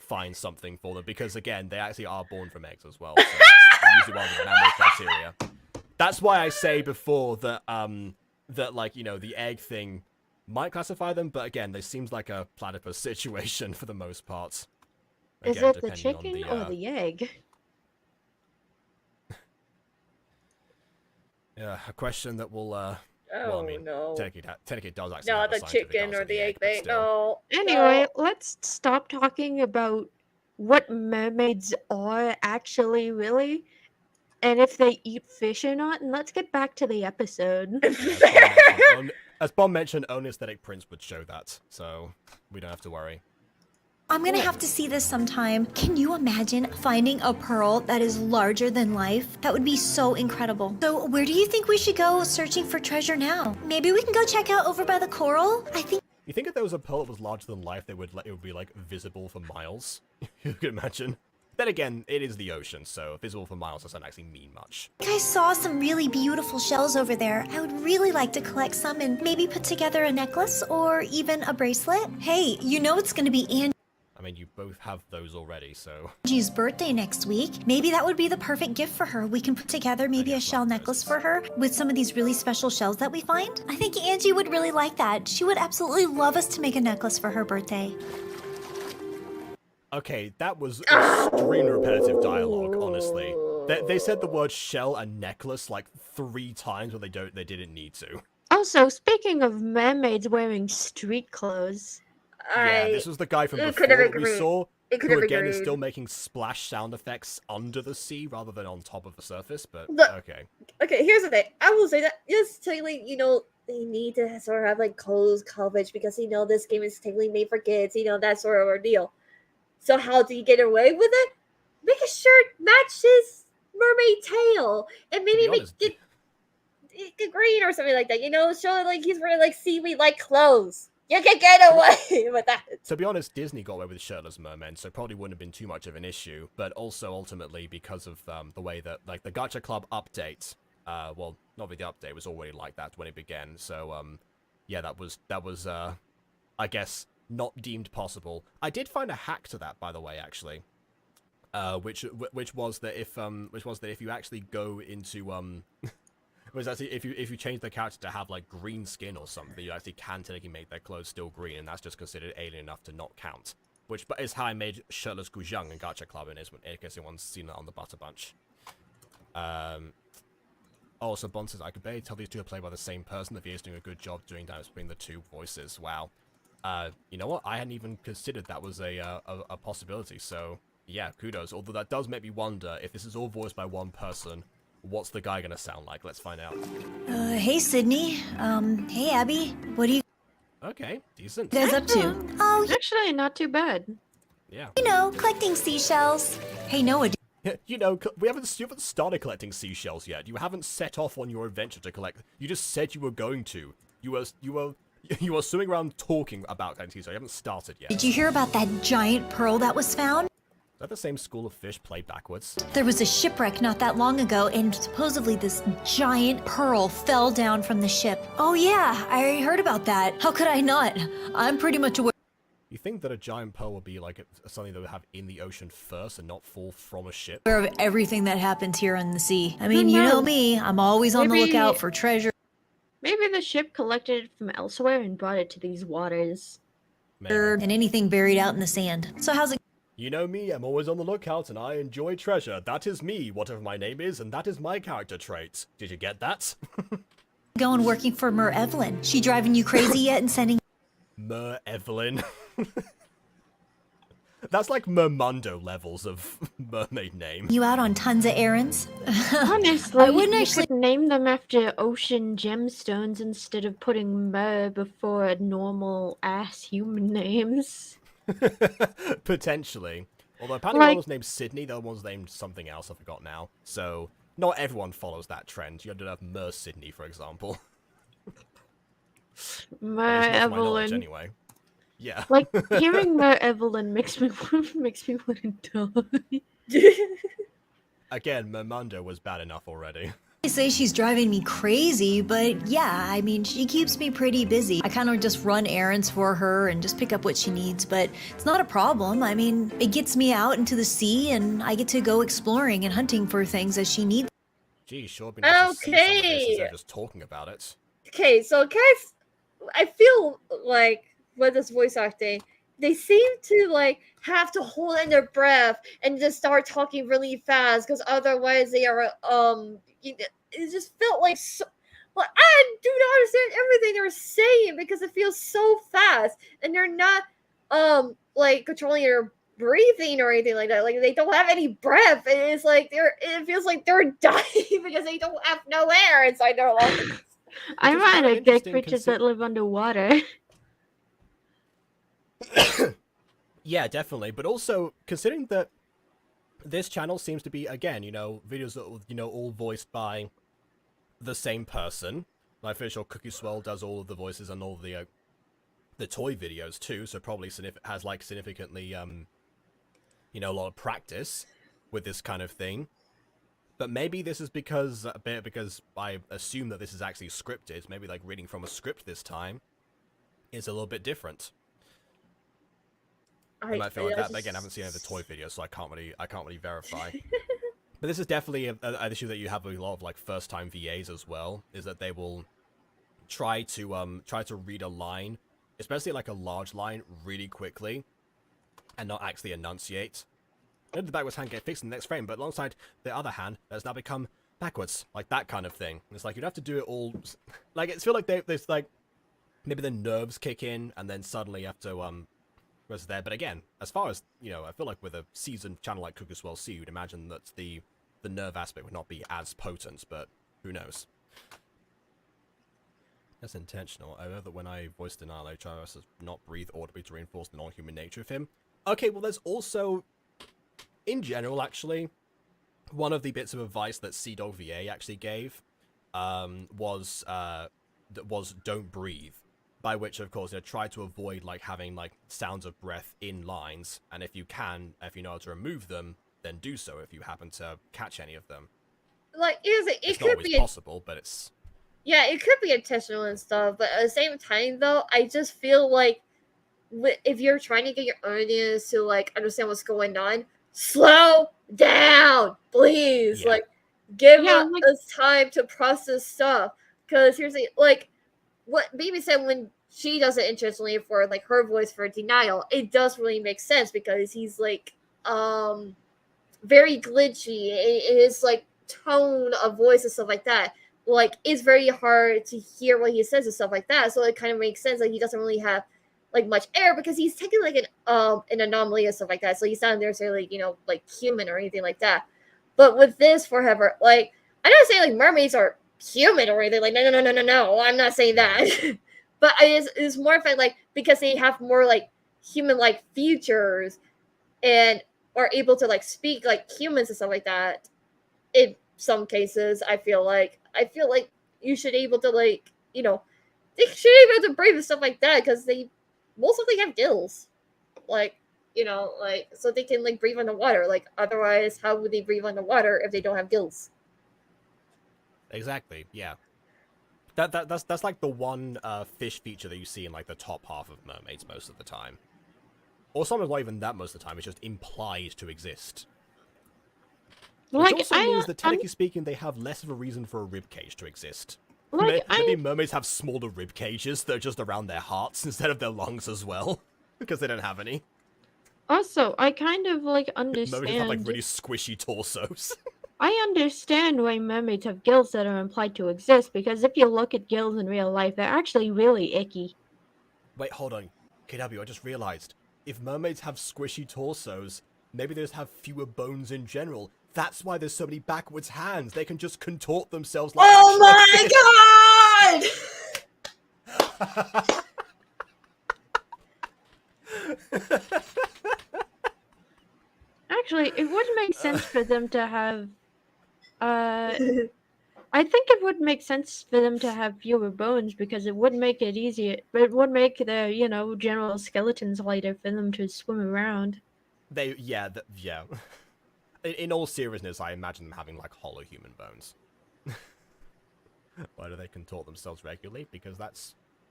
find something for them, because again, they actually are born from eggs as well. So that's usually one of the mammal criteria. That's why I say before that that like the egg thing might classify them, but again, this seems like a platypus situation for the most part. Again, is it the chicken or the egg? Yeah, a question that will well, I mean, no. Technically it does actually. Not the chicken or the egg thing. No. Anyway, let's stop talking about what mermaids are actually really, and if they eat fish or not, and let's get back to the episode. As Bob mentioned, only Aesthetic Prince would show that, so we don't have to worry. I'm gonna have to see this sometime. Can you imagine finding a pearl that is larger than life? That would be so incredible. So where do you think we should go searching for treasure now? Maybe we can go check out over by the coral? You think if there was a pearl that was larger than life, it would be like visible for miles? You could imagine. Then again, it is the ocean, so visible for miles doesn't actually mean much. I saw some really beautiful shells over there. I would really like to collect some and maybe put together a necklace or even a bracelet. Hey, you know it's gonna be mean, you both have those already, so... Angie's birthday next week. Maybe that would be the perfect gift for her. We can put together maybe a shell necklace for her with some of these really special shells that we find. I think Angie would really like that. She would absolutely love us to make a necklace for her birthday. Okay, that was extreme repetitive dialogue, honestly. They said the word shell and necklace like 3 times when they didn't need to. Also, speaking of mermaids wearing street clothes. Yeah, this was the guy from before that we saw, who again is still making splash sound effects under the sea rather than on top of the surface, but okay. Okay, here's the thing. I will say that, yes, technically, you know, they need to sort of have, like, clothes coverage because, you know, this game is technically made for kids, you know, that sort of ordeal. So how do you get away with it? Make a shirt match his mermaid tail, and maybe make it green or something like that, you know, show it like he's wearing, like, seaweed-like clothes. You can get away with that. To be honest, Disney got away with shirtless mermen, so probably wouldn't have been too much of an issue. But also, ultimately, because of the way that, like, the Gacha Club update, well, not really the update, was already like that when it began. So, yeah, that was, I guess, not deemed possible. I did find a hack to that, by the way, actually, which was that if you actually go into was actually if you change the character to have like green skin or something, you actually can technically make their clothes still green, and that's just considered alien enough to not count. Which is how I made shirtless Guzheng in Gacha Club, in case anyone's seen that on the Butter Bunch. Also, Bon says, I could barely tell these two are played by the same person. The VA is doing a good job doing dynamics between the two voices. Wow. You know what? I hadn't even considered that was a possibility, so yeah, kudos. Although that does make me wonder, if this is all voiced by one person, what's the guy gonna sound like? Let's find out. Hey, Sydney. Hey, Abby. What are you decent. guys up to? Oh, actually, not too bad. Yeah. You know, collecting seashells. Hey, Noah. You know, you haven't started collecting seashells yet. You haven't set off on your adventure to collect. You just said you were going to. You were swimming around talking about collecting seashells. You haven't started yet. Did you hear about that giant pearl that was found? Is that the same school of fish played backwards? There was a shipwreck not that long ago, and supposedly this giant pearl fell down from the ship. Oh yeah, I heard about that. How could I not? I'm pretty much aware. You think that a giant pearl would be like something that would have in the ocean first and not fall from a ship? Aware of everything that happens here on the sea. I mean, you know me, I'm always on the lookout for treasure. Maybe the ship collected it from elsewhere and brought it to these waters. Maybe. And anything buried out in the sand. So how's it? You know me, I'm always on the lookout and I enjoy treasure. That is me, whatever my name is, and that is my character trait. Did you get that? Going working for Mer Evelyn. She driving you crazy yet and sending... Mer Evelyn. That's like Mermundo levels of mermaid name. You out on tons of errands? Honestly, I wouldn't actually name them after ocean gemstones instead of putting Mer before normal ass human names. Potentially. Although apparently one was named Sydney, the other one's named something else, I forgot now. So, not everyone follows that trend. You don't have Mer Sydney, for example. Mer Evelyn. Anyway. Yeah. Like, hearing Mer Evelyn makes me want to die. Again, Mermundo was bad enough already. I say she's driving me crazy, but yeah, I mean, she keeps me pretty busy. I kind of just run errands for her and just pick up what she needs, but it's not a problem. I mean, it gets me out into the sea and I get to go exploring and hunting for things as she needs. Geez, sure been nice to see some of this instead of just talking about it. Okay, so guys, I feel like with this voice acting, they seem to like have to hold in their breath and just start talking really fast because otherwise they are it just felt like so, well, I do not understand everything they're saying because it feels so fast and they're not like controlling their breathing or anything like that. Like they don't have any breath. It's like it feels like they're dying because they don't have no air inside their lungs. I might have get creatures that live underwater. Yeah, definitely. But also, considering that this channel seems to be, again, you know, videos that, you know, all voiced by the same person. I'm pretty sure CookieSwirl does all of the voices and all the toy videos too, so probably has, like, significantly, you know, a lot of practice with this kind of thing. But maybe this is because I assume that this is actually scripted. Maybe, like, reading from a script this time is a little bit different. It might feel like that, but again, I haven't seen any of the toy videos, so I can't really verify. But this is definitely an issue that you have with a lot of like first-time VAs as well, is that they will try to read a line, especially like a large line, really quickly, and not actually enunciate. Then the backwards hand get fixed in the next frame, but alongside the other hand, has now become backwards, like that kind of thing. It's like you'd have to do it all, like it's feel like there's like maybe the nerves kick in, and then suddenly you have to was there. But again, as far as you know, I feel like with a seasoned channel like CookieSwirlC, you'd imagine that the nerve aspect would not be as potent, but who knows? That's intentional. I know that when I voiced denial, I try to not breathe audibly to reinforce the non-human nature of him. Okay, well, there's also, in general, actually, one of the bits of advice that CDogVA actually gave was don't breathe. By which, of course, try to avoid like having like sounds of breath in lines, and if you know how to remove them, then do so if you happen to catch any of them. Like, it could could be be possible, but it's it could be intentional and stuff. But at the same time, though, I just feel like if you're trying to get your audience to like understand what's going on, slow down, please. Yeah. Like, give us time to process stuff. Because here's the like, what Baby said when she does it intentionally for like her voice for denial, it does really make sense because he's like very glitchy. His like tone of voice and stuff like that, like it's very hard to hear what he says and stuff like that. So it kind of makes sense. Like he doesn't really have like much air because he's taking like an anomaly and stuff like that. So he's not necessarily like human or anything like that. But with this forever, like I'm not saying like mermaids are human or anything. Like no, I'm not saying that. But it's more of like because they have more like human like features and are able to like speak like humans and stuff like that. In some cases, I feel like you should be able to like they should be able to breathe and stuff like that because they most of them have gills, like like so they can like breathe underwater. Like otherwise, how would they breathe underwater if they don't have gills? Exactly. Yeah. That's like the one fish feature that you see in like the top half of mermaids most of the time. Or sometimes not even that most of the time, it's just implied to exist. Which also means that, technically speaking, they have less of a reason for a rib cage to exist. Like, maybe mermaids have smaller rib cages that are just around their hearts instead of their lungs as well, because they don't have any. Also, I kind of like understand. Mermaids have like really squishy torsos. I understand why mermaids have gills that are implied to exist, because if you look at gills in real life, they're actually really icky. Wait, hold on. KW, I just realized. If mermaids have squishy torsos, maybe they just have fewer bones in general. That's why there's so many backwards hands. They can just contort themselves like oh my god! Actually, it would make sense for them to have I think it would make sense for them to have fewer bones because it would make it easier. It would make their, general skeletons lighter for them to swim around. Yeah. In all seriousness, I imagine them having like hollow human bones. Why do they contort themselves regularly? Because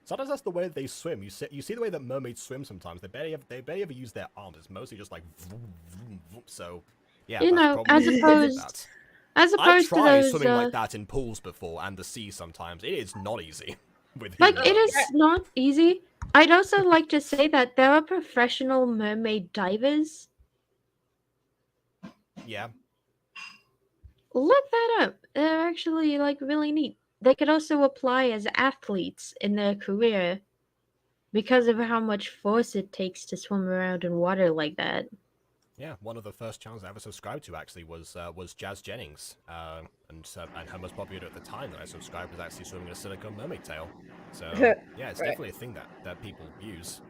sometimes that's the way that they swim. You see the way that mermaids swim sometimes. They barely ever use their arms. It's mostly just like vroom, vroom, vroom. So yeah, as opposed to those, swimming like that in pools before and the sea sometimes. It is not easy. It is not easy. I'd also like to say that there are professional mermaid divers. Yeah. Look that up. They're actually like really neat. They could also apply as athletes in their career because of how much force it takes to swim around in water like that. Yeah, one of the first channels I ever subscribed to actually was Jazz Jennings, and her most popular at the time that I subscribed was actually swimming a silicone mermaid tail. So yeah, it's definitely a thing that people use.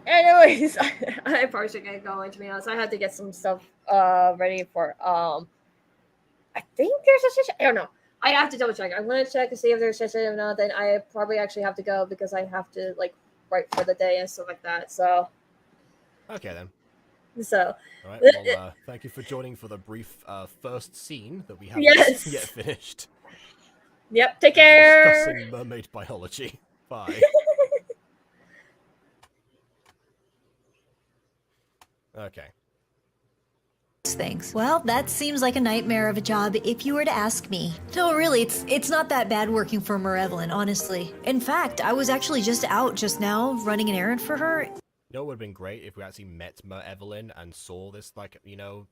Anyways, I probably should get going. To be honest, I had to get some stuff ready for I think there's a session. I don't know. I have to double check. I'm gonna check to see if there's a session or not. Then I probably actually have to go because I have to like write for the day and stuff like that. So okay then. So, all right. Well, thank you for joining for the brief first scene that we haven't yet finished. Yep. Take care. Discussing mermaid biology. Bye. Okay. Things. Well, that seems like a nightmare of a job if you were to ask me. No, really, it's not that bad working for Evelyn, honestly. In fact, I was actually just out just now running an errand for her. You know, it would have been great if we actually met Evelyn and saw this, like, you know,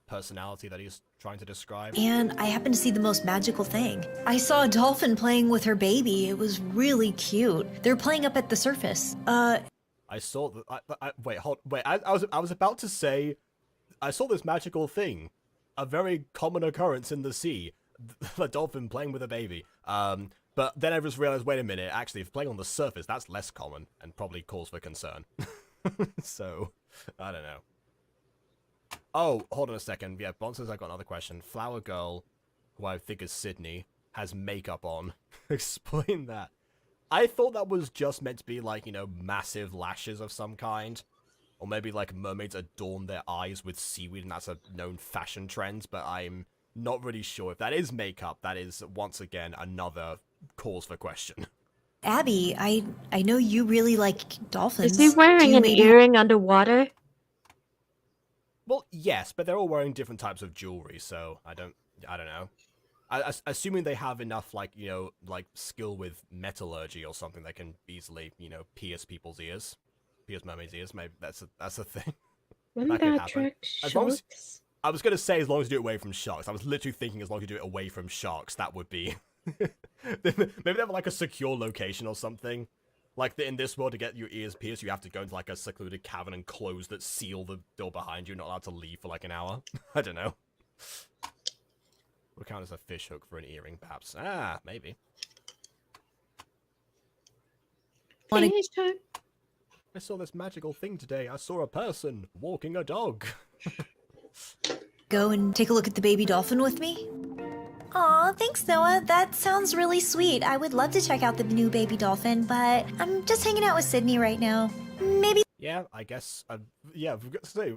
personality that he's trying to describe. And I happened to see the most magical thing. I saw a dolphin playing with her baby. It was really cute. They're playing up at the surface. I saw the. Wait, I was about to say, I saw this magical thing, a very common occurrence in the sea, a dolphin playing with a baby. But then I just realized, wait a minute, actually, if playing on the surface, that's less common and probably cause for concern. So, I don't know. Oh, hold on a second. Yeah, Bond says I got another question. Flower Girl, who I think is Sydney, has makeup on. Explain that. I thought that was just meant to be like, you know, massive lashes of some kind. Or maybe like mermaids adorn their eyes with seaweed and that's a known fashion trend, but I'm not really sure. If that is makeup, that is, once again, another cause for question. Abby, I know you really like dolphins. Is he wearing an earring underwater? Well, yes, but they're all wearing different types of jewelry, so I don't know. Assuming they have enough, like, you know, like skill with metallurgy or something that can easily, you know, pierce people's ears, pierce mermaids' ears. Maybe that's a thing. Wouldn't that attract sharks? I was gonna say as long as you do it away from sharks. I was literally thinking as long as you do it away from sharks, that would be. Maybe they have like a secure location or something. Like in this world, to get your ears pierced, you have to go into like a secluded cavern and close that seal the door behind you. You're not allowed to leave for like an hour. I don't know. Would count as a fish hook for an earring, perhaps. Ah, maybe. I saw this magical thing today. I saw a person walking a dog. Go and take a look at the baby dolphin with me? Aw, thanks, Noah. That sounds really sweet. I would love to check out the new baby dolphin, but I'm just hanging out with Sydney right now. Maybe. Yeah, I guess. Yeah, I've got to say,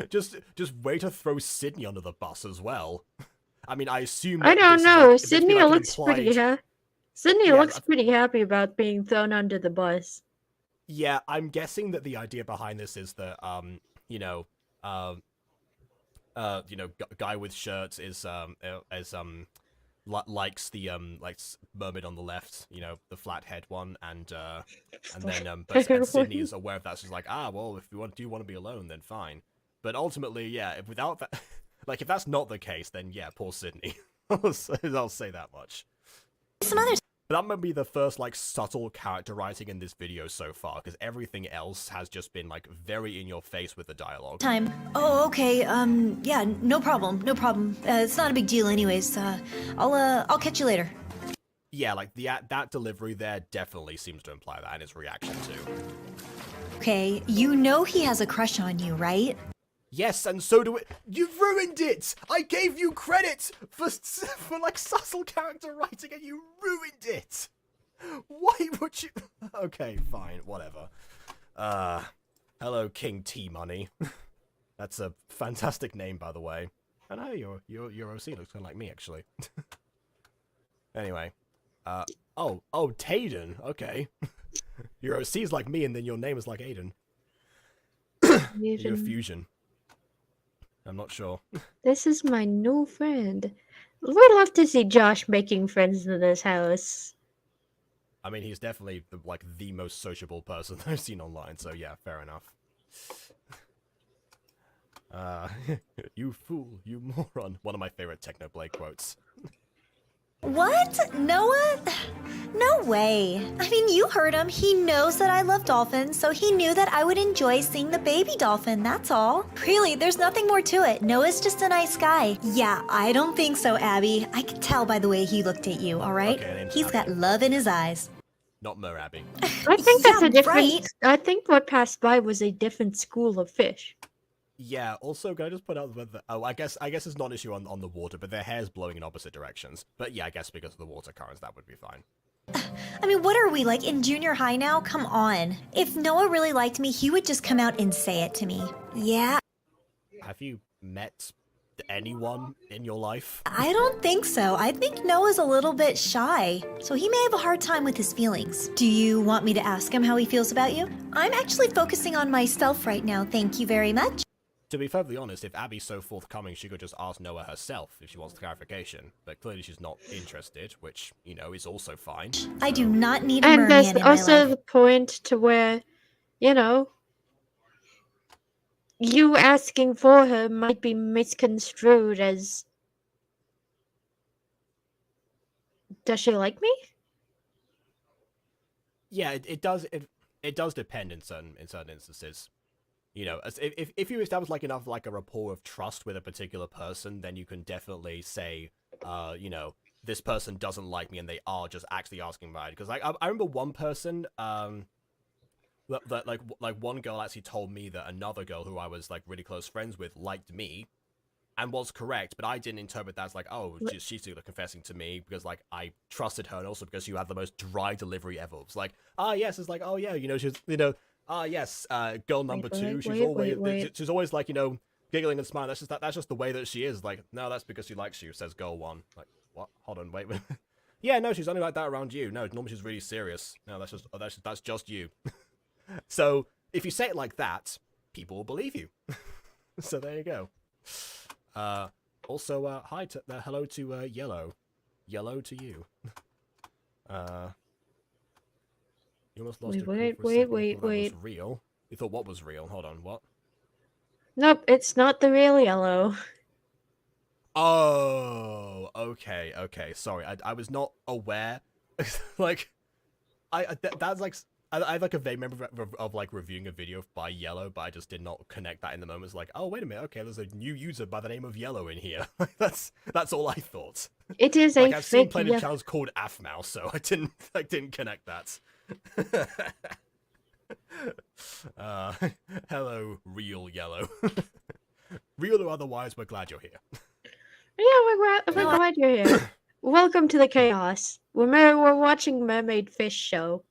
just way to throw Sydney under the bus as well. I mean, I assume. I don't know. Like, Sydney looks pretty. Sydney looks pretty happy about being thrown under the bus. Yeah, I'm guessing that the idea behind this is that you know, guy with shirts is likes the like mermaid on the left, you know, the flat head one, and then but Sydney is aware of that. She's like, ah, well, if you want to be alone, then fine. But ultimately, yeah, if without that, like if that's not the case, then yeah, poor Sydney. I'll say that much. Some others. But that might be the first, like, subtle character writing in this video so far, because everything else has just been, like, very in your face with the dialogue. Time. Oh, okay, yeah, no problem. It's not a big deal anyways. I'll catch you later. Yeah, like, that delivery there definitely seems to imply that in his reaction, too. Okay, you know he has a crush on you, right? Yes, and so do it. You've ruined it! I gave you credit for like, subtle character writing, and you ruined it! Why would you... Okay, fine, whatever. Hello, King T-Money. That's a fantastic name, by the way. And hey, your OC looks kind of like me, actually. Anyway. Oh, Tayden, okay. Your OC is like me, and then your name is like Aiden. You're a fusion. I'm not sure. This is my new friend. We'd love to see Josh making friends in this house. I mean, he's definitely the most sociable person I've seen online, so yeah, fair enough. You fool, you moron. One of my favorite Technoblade quotes. What? Noah? No way. I mean, you heard him. He knows that I love dolphins, so he knew that I would enjoy seeing the baby dolphin, that's all. Really, there's nothing more to it. Noah's just a nice guy. Yeah, I don't think so, Abby. I could tell by the way he looked at you, alright? Okay, he's got love in his eyes. Not Mer Abby. I think that's a different... Right? I think what passed by was a different school of fish. Yeah, also, can I just put out whether... Oh, I guess it's not an issue on the water, but their hair's blowing in opposite directions. But yeah, I guess because of the water currents, that would be fine. I mean, what are we, like, in junior high now? Come on. If Noah really liked me, he would just come out and say it to me. Yeah. Have you met anyone in your life? I don't think so. I think Noah's a little bit shy, so he may have a hard time with his feelings. Do you want me to ask him how he feels about you? I'm actually focusing on myself right now, thank you very much. To be perfectly honest, if Abby's so forthcoming, she could just ask Noah herself if she wants clarification. But clearly she's not interested, which, you know, is also fine. I do not need a And merman there's in my also life. the point to where, you know, you asking for her might be misconstrued as, does she like me? Yeah, it does depend in certain instances. You know, as if you establish like enough like a rapport of trust with a particular person, then you can definitely say, you know, this person doesn't like me and they are just actually asking about it. Because like I remember one person, like one girl actually told me that another girl who I was like really close friends with liked me, and was correct, but I didn't interpret that as like, oh, she's confessing to me because like I trusted her, and also because she had the most dry delivery ever. It's like, yes, it's like, oh yeah, you know, she's, you know, yes, girl number two, she's always like, you know, giggling and smiling. That's just the way that she is. Like, no, that's because she likes you, says girl one. Like, what? Hold on, wait. Yeah, no, she's only like that around you. No, normally she's really serious. No, that's just you. So if you say it like that, people will believe you. So there you go. Also, hi to hello to Yellow. Yellow to you. You almost lost your cool for a second. Wait. That was real. You thought what was real? Hold on, what? Nope, it's not the real Yellow. Oh, okay. Sorry, I was not aware. Like, that's like. I have like a vague memory of like reviewing a video by Yellow, but I just did not connect that in the moment. It's like, oh wait a minute, okay, there's a new user by the name of Yellow in here. that's all I thought. It is like a I've seen fake plenty of channels called AFMouse, so I didn't connect that. Hello, real Yellow. Real or otherwise, we're glad you're here. Yeah, we're glad you're here. Welcome to the chaos. We're watching Mermaid Fish Show.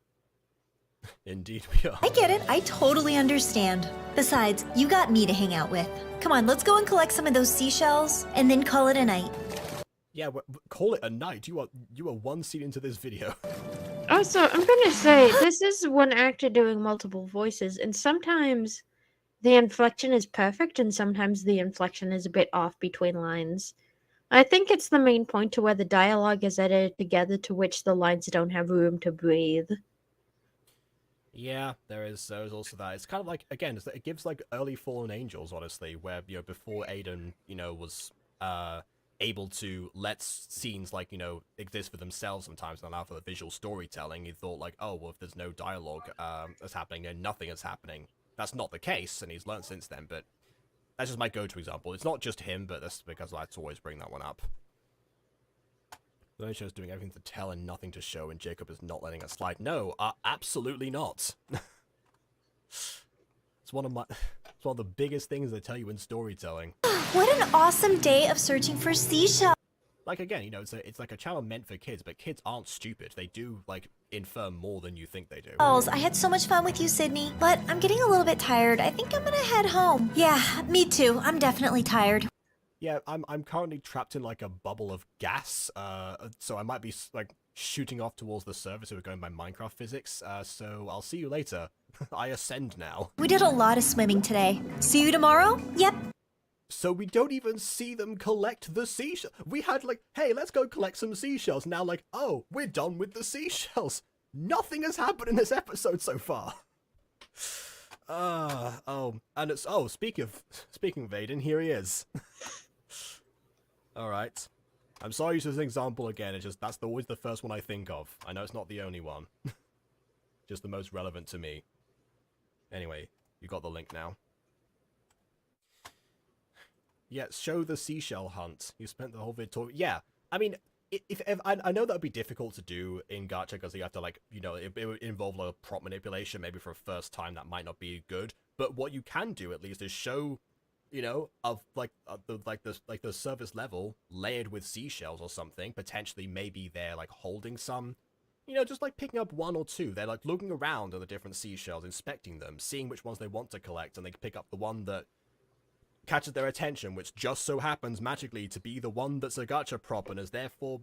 Indeed we are. I get it. I totally understand. Besides, you got me to hang out with. Come on, let's go and collect some of those seashells, and then call it a night. Yeah, call it a night. You are one scene into this video. Also, I'm gonna say, this is one actor doing multiple voices, and sometimes the inflection is perfect, and sometimes the inflection is a bit off between lines. I think it's the main point to where the dialogue is edited together to which the lines don't have room to breathe. Yeah, there's also that. It's kind of like, again, it gives like early Fallen Angels, honestly, where, you know, before Aiden, you know, was able to let scenes like, you know, exist for themselves sometimes and allow for the visual storytelling, he thought like, oh, well, if there's no dialogue that's happening, then nothing is happening. That's not the case, and he's learned since then, but that's just my go-to example. It's not just him, but that's because I like to always bring that one up. The only show's doing everything to tell and nothing to show, and Jacob is not letting it slide. No, absolutely not. It's one of the biggest things they tell you in storytelling. What an awesome day of searching for seashells. Like, again, you know, it's like a channel meant for kids, but kids aren't stupid. They do, like, infer more than you think they do. I had so much fun with you, Sydney, but I'm getting a little bit tired. I think I'm gonna head home. Yeah, me too. I'm definitely tired. Yeah, I'm currently trapped in like a bubble of gas, so I might be like shooting off towards the surface if we're going by Minecraft physics, so I'll see you later. I ascend now. We did a lot of swimming today. See you tomorrow? Yep. So we don't even see them collect the seashells. We had like, hey, let's go collect some seashells. Now like, oh, we're done with the seashells. Nothing has happened in this episode so far. And it's, speaking of Aiden, here he is. Alright. I'm sorry to use this as an example again, it's just, that's always the first one I think of. I know it's not the only one. Just the most relevant to me. Anyway, you got the link now. Yeah, show the seashell hunt. You spent the whole video talking. Yeah, I mean, if I know that would be difficult to do in Gacha because you have to, like, you know, it would involve a lot of prop manipulation. Maybe for a first time that might not be good. But what you can do at least is show, you know, of the surface level layered with seashells or something. Potentially, maybe they're like holding some, you know, just like picking up one or two. They're like looking around at the different seashells, inspecting them, seeing which ones they want to collect, and they pick up the one that catches their attention, which just so happens magically to be the one that's a gacha prop and is therefore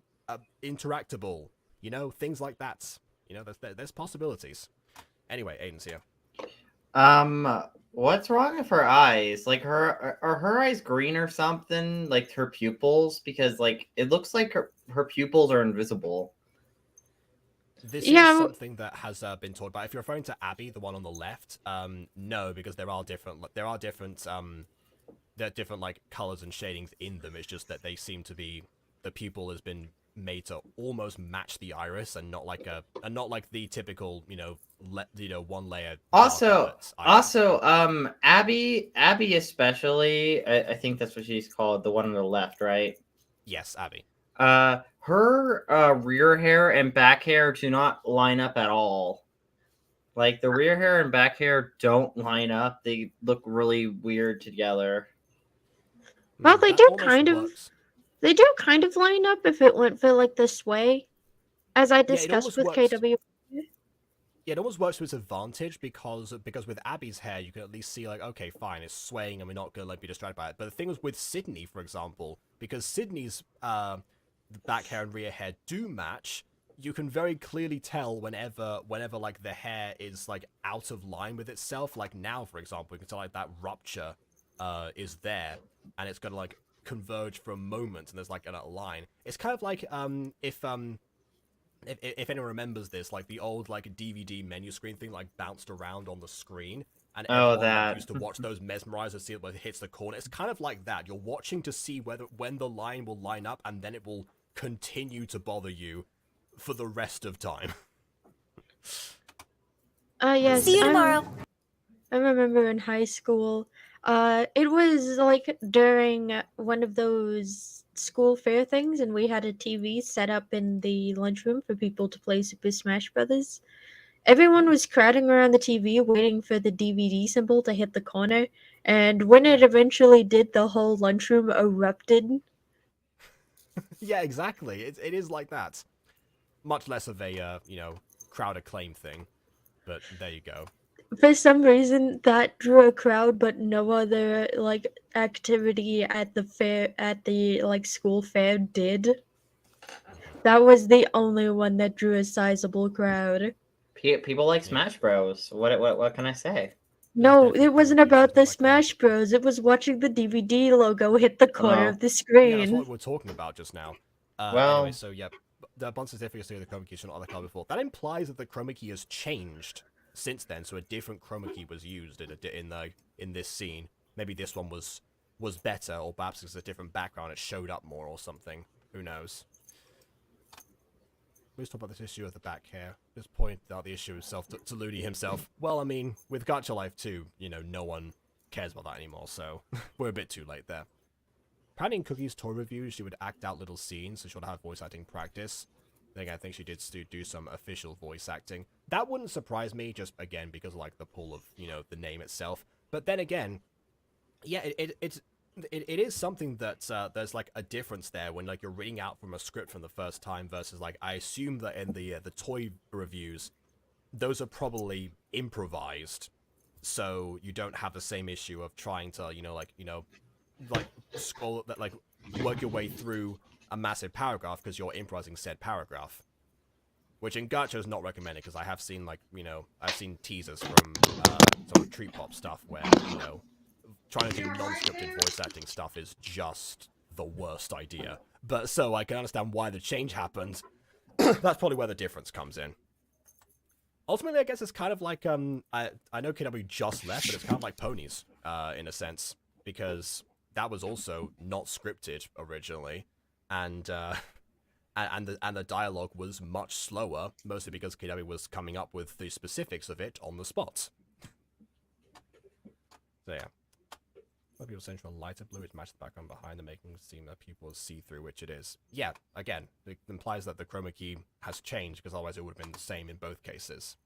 interactable. You know, things like that. You know, there's possibilities. Anyway, Aiden's here. What's wrong with her eyes? Like, are her eyes green or something? Like her pupils? Because like it looks like her pupils are invisible. This is something that has been taught about. If you're referring to Abby, the one on the left, no, because there are different like colors and shadings in them. It's just that they seem to be, the pupil has been made to almost match the iris and not like the typical, one layer. Also, Abby especially, I think that's what she's called, the one on the left, right? Yes, Abby. Her rear hair and back hair do not line up at all. Like, the rear hair and back hair don't line up. They look really weird together. Well, they do kind of line up if it went for like the sway, as I discussed with KW. Yeah, it almost works to its advantage because with Abby's hair, you can at least see like, okay, fine, it's swaying and we're not gonna like be distracted by it. But the thing is with Sydney, for example, because Sydney's back hair and rear hair do match, you can very clearly tell whenever like the hair is like out of line with itself. Like now, for example, you can tell like that rupture is there, and it's gonna like converge for a moment, and there's like a line. It's kind of like if anyone remembers this, like the old like DVD menu screen thing like bounced around on the screen, and everyone used to watch those mesmerized and see it when it hits the corner. It's kind of like that. You're watching to see when the line will line up, and then it will continue to bother you for the rest of time. Yes. See you tomorrow. I remember in high school, it was like during one of those school fair things, and we had a TV set up in the lunchroom for people to play Super Smash Brothers. Everyone was crowding around the TV waiting for the DVD symbol to hit the corner, and when it eventually did, the whole lunchroom erupted. Yeah, exactly. It is like that. Much less of a crowd acclaim thing, but there you go. For some reason, that drew a crowd, but no other like activity at the fair, at the like school fair, did. That was the only one that drew a sizable crowd. People like Smash Bros. What can I say? No, it wasn't about the Smash Bros. It was watching the DVD logo hit the corner of the screen. Yeah, that's what we were talking about just now. Anyway, so yeah, the bunch of certificates to the chroma key should not other color before. That implies that the chroma key has changed since then, so a different chroma key was used in this scene. Maybe this one was better, or perhaps it's a different background, it showed up more or something. Who knows? Let's talk about this issue of the back hair. Just point out the issue itself to Ludi himself. Well, I mean, with Gacha Life 2, no one cares about that anymore, so we're a bit too late there. Apparently in Cookie's toy reviews, she would act out little scenes, so she'll have voice acting practice. Then again, I think she did do some official voice acting. That wouldn't surprise me, just again, because of like the pull of, the name itself. But then again, yeah, it is something that there's like a difference there when like you're reading out from a script from the first time versus like, I assume that in the toy reviews, those are probably improvised, so you don't have the same issue of trying to like scroll that, like work your way through a massive paragraph because you're improvising said paragraph, which in Gacha is not recommended, because I have seen like I've seen teasers from some Treat Pop stuff where trying to do non-scripted voice acting stuff is just the worst idea. But so I can understand why the change happened. That's probably where the difference comes in. Ultimately, I guess it's kind of like I know KW just left, but it's kind of like Ponies in a sense, because that was also not scripted originally, and the dialogue was much slower, mostly because KW was coming up with the specifics of it on the spot. So yeah. Some people central on lighter blue, which matches the background behind them, making it seem that pupils see through, which it is. Yeah, again, it implies that the chroma key has changed, because otherwise it would have been the same in both cases.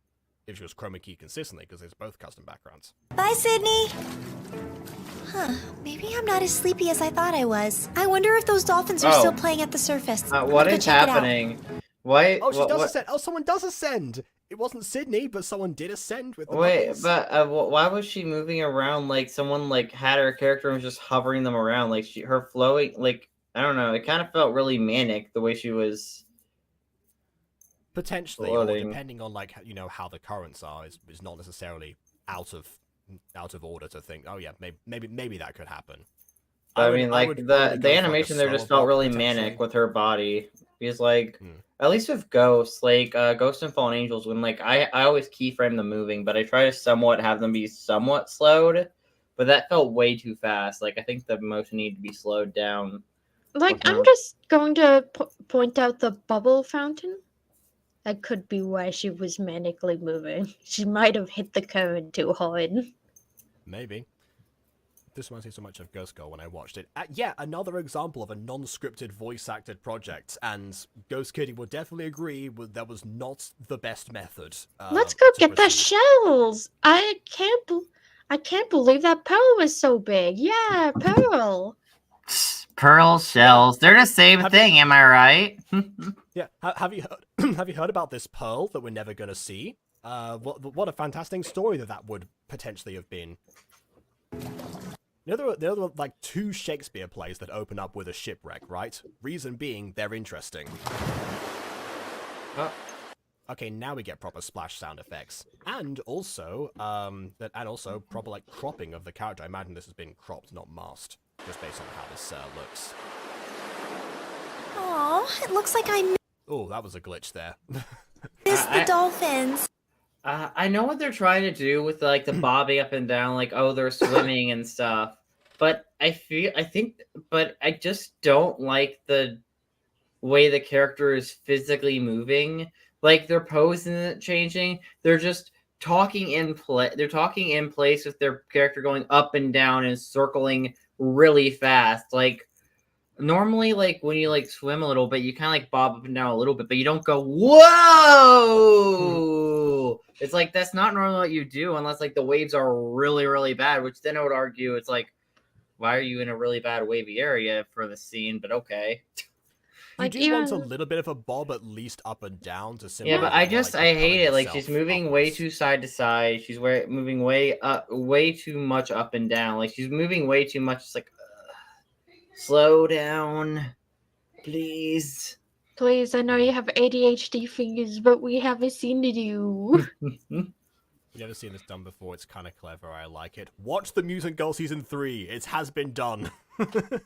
If she was chroma key consistently, because it's both custom backgrounds. Bye, Sydney! Huh, maybe I'm not as sleepy as I thought I was. I wonder if those dolphins are still playing at the surface. What is happening? Why? Oh, she does ascend! Oh, someone does ascend! It wasn't Sydney, but someone did ascend with the Wait, bubbles. but why was she moving around like someone like had her character and was just hovering them around? Like her flowing, like I don't know. It kind of felt really manic the way she was. Potentially, floating. or depending on like how the currents are, is not necessarily out of order to think. Oh yeah, maybe that could happen. I mean, like the animation there just felt really manic with her body. Because like at least with Ghosts, like Ghost and Fallen Angels, when like I always keyframe them moving, but I try to somewhat have them be somewhat slowed. But that felt way too fast. Like I think the motion needed to be slowed down. Like I'm just going to point out the bubble fountain. That could be why she was manically moving. She might have hit the current too hard. Maybe. This reminds me so much of Ghost Girl when I watched it. Yeah, another example of a non-scripted voice-acted project, and Ghost Kitty would definitely agree that was not the best method. Let's go get the shells! I can't believe that Pearl was so big. Yeah, Pearl. Pearl shells. They're the same thing, am I right? Yeah. Have you heard? Have you heard about this Pearl that we're never gonna see? What a fantastic story that would potentially have been. There were like 2 Shakespeare plays that open up with a shipwreck, right? Reason being, they're interesting. Okay, now we get proper splash sound effects, and also proper like cropping of the character. I imagine this has been cropped, not masked, just based on how this looks. Oh, it looks like I Oh, that was a glitch there. missed the dolphins. I know what they're trying to do with like the bobbing up and down, like they're swimming and stuff. But I just don't like the way the character is physically moving. Like their pose isn't changing. They're just talking in play. They're talking in place with their character going up and down and circling really fast. Like normally, like when you like swim a little bit, you kind of like bob up and down a little bit, but you don't go whoa. It's like that's not normally what you do unless like the waves are really, really bad. Which then I would argue it's like, why are you in a really bad wavy area for the scene? But okay. You do want a little bit of a bob at least up and down to simulate. Yeah, but I hate it. Like she's moving way too side to side. She's moving way too much up and down. Like she's moving way too much. It's like, slow down, please. Please, I know you have ADHD fingers, but we have a scene to do. You've never seen this done before. It's kind of clever. I like it. Watch the Mutant Girl Season 3. It has been done. Okay.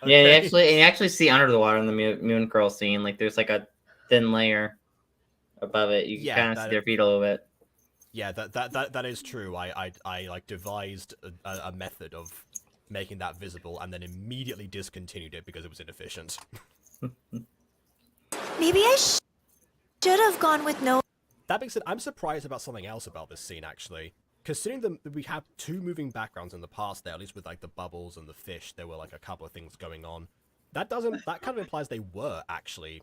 Yeah, you actually see under the water in the Mutant Girl scene. Like there's like a thin layer above it. You can kind of see their feet a little bit. Yeah, that is true. I like devised a method of making that visible and then immediately discontinued it because it was inefficient. Maybe I should have gone with no. That being said, I'm surprised about something else about this scene, actually. Considering that we have 2 moving backgrounds in the past there, at least with like the bubbles and the fish, there were like a couple of things going on. That kind of implies they were actually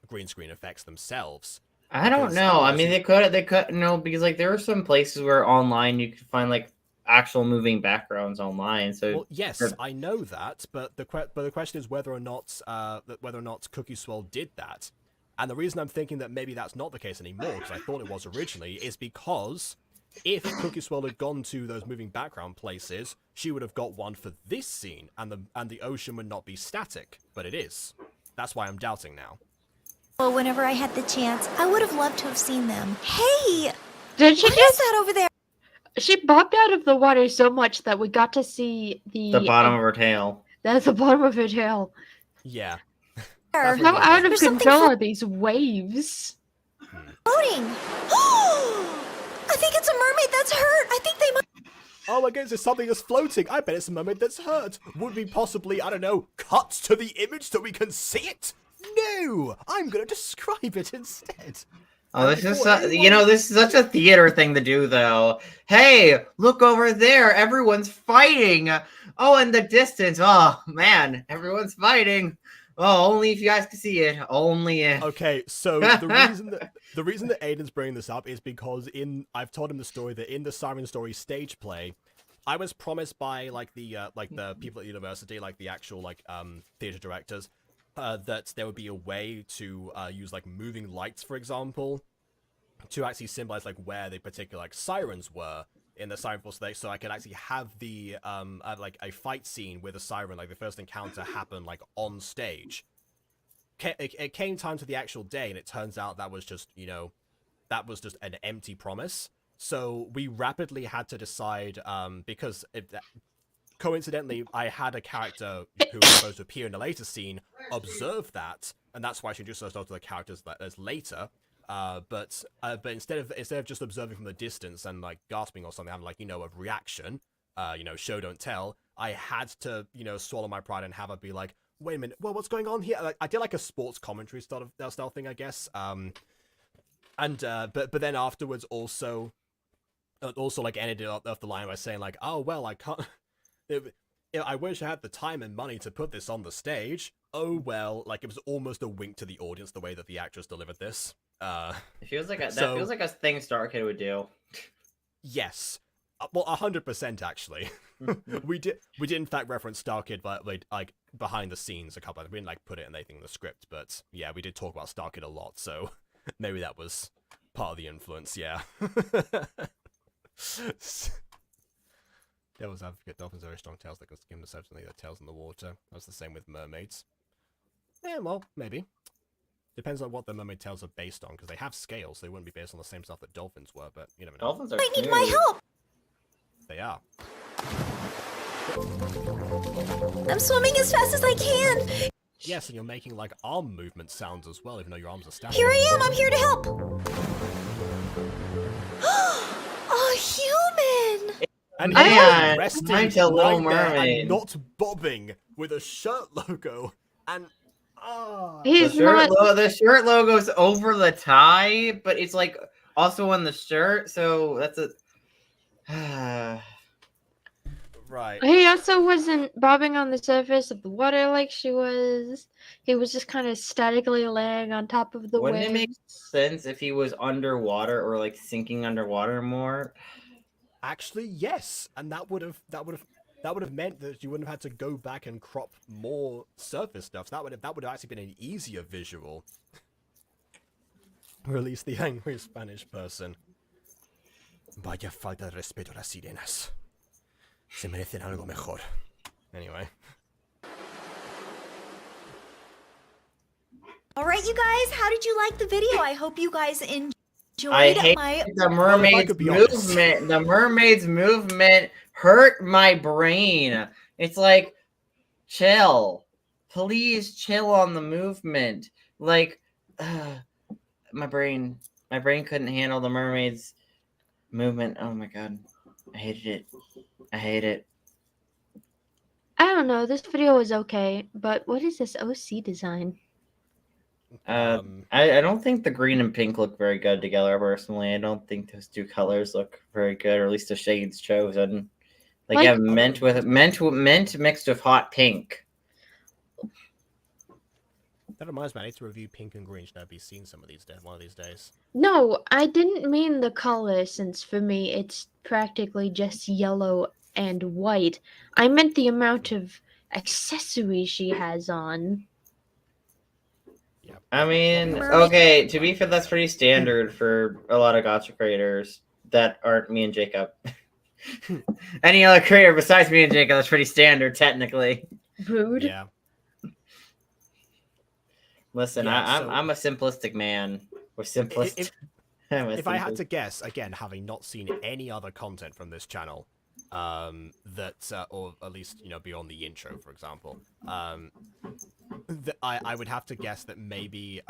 green screen effects themselves. I don't know. I mean, they could no, because like there are some places where online you could find like actual moving backgrounds online. So well, yes, I know that, but the question is whether or not CookieSwirl did that. And the reason I'm thinking that maybe that's not the case anymore, because I thought it was originally, is because if CookieSwirl had gone to those moving background places, she would have got one for this scene, and the ocean would not be static, but it is. That's why I'm doubting now. Well, whenever I had the chance, I would have loved to have seen them. Hey! Did she what is that over there? She bobbed out of the water so much that we got to see the bottom of her tail. That's the bottom of her tail. Yeah. How out of control are these waves? Floating. I think it's a mermaid that's hurt. I think they might. Oh my goodness, there's something that's floating. I bet it's a mermaid that's hurt. Would we possibly, I don't know, cut to the image so we can see it? No! I'm going to describe it instead. Oh, this is this is such a theater thing to do, though. Hey, look over there. Everyone's fighting. Oh, in the distance. Oh, man. Everyone's fighting. Oh, only if you guys can see it. Only if. Okay, so the reason that Aiden's bringing this up is because I've told him the story that in the Siren Story stage play, I was promised by the people at the university, like the actual theater directors, that there would be a way to use like moving lights, for example, to actually symbolize like where the particular like sirens were in the Siren Force today, so I could actually have the like a fight scene with a siren, like the first encounter happen like on stage. It came time to the actual day, and it turns out that was just, you know, that was just an empty promise. So we rapidly had to decide, because coincidentally, I had a character who was supposed to appear in a later scene observe that, and that's why she introduced herself to the characters as later. But instead of just observing from the distance and like gasping or something, having like, you know, a reaction, you know, show don't tell, I had to, you know, swallow my pride and have her be like, wait a minute, well, what's going on here? Like, I did like a sports commentary style thing, I guess. But then afterwards also like ended off the line by saying like, oh well, I can't. I wish I had the time and money to put this on the stage. Oh well, like it was almost a wink to the audience the way that the actress delivered this. It feels like that feels like a thing StarKid would do. Yes, well, 100% actually. we did in fact reference StarKid, but like behind the scenes a couple. We didn't like put it in anything in the script, but yeah, we did talk about StarKid a lot, so maybe that was part of the influence. Yeah. Devil's advocate, dolphins are very strong tails that can skim the surface and leave their tails in the water. That's the same with mermaids. Yeah, well, maybe. Depends on what the mermaid tails are based on, because they have scales, so they wouldn't be based on the same stuff that dolphins were, but you never know. Dolphins are I need my help! They are. I'm swimming as fast as I can! Yes, and you're making like arm movement sounds as well, even though your arms are static. Here I am, I'm here to help! A human! And Man, resting I'm a Little right there Mermaid. and not bobbing with a shirt logo, and He's the shirt logo's over the tie, but it's like also on the shirt, so that's a right. He also wasn't bobbing on the surface of the water like she was. He was just kind of statically laying on top of the Wouldn't waves. it make sense if he was underwater or like sinking underwater more? Actually, yes, and that would have meant that you wouldn't have had to go back and crop more surface stuff. So that would have actually been an easier visual. Release the angry Spanish person. Vaya falta de respeto a las sirenas. Se merecen algo mejor. Anyway. Alright, you guys, how did you like the video? I hope you guys enjoyed I hate my... the mermaid's movement. The mermaid's movement hurt my brain. It's like, chill. Please chill on the movement. Like, my brain couldn't handle the mermaid's movement. Oh my god. I hated it. I hate it. I don't know. This video was okay, but what is this OC design? I don't think the green and pink look very good together. Personally, I don't think those two colors look very good, or at least the shades chosen. Like, yeah, mint mixed with hot pink. That reminds me, I need to review pink and green. Should I be seeing some of these one of these days? No, I didn't mean the color, since for me it's practically just yellow and white. I meant the amount of accessories she has on. Yeah. I mean, okay, to be fair, that's pretty standard for a lot of Gacha creators that aren't me and Jacob. Any other creator besides me and Jacob, that's pretty standard, technically. Rude. Yeah. Listen, Yeah, I'm a simplistic man. Or simplest. If I had to guess, again, having not seen any other content from this channel, or at least, you know, beyond the intro, for example, I would have to guess that maybe,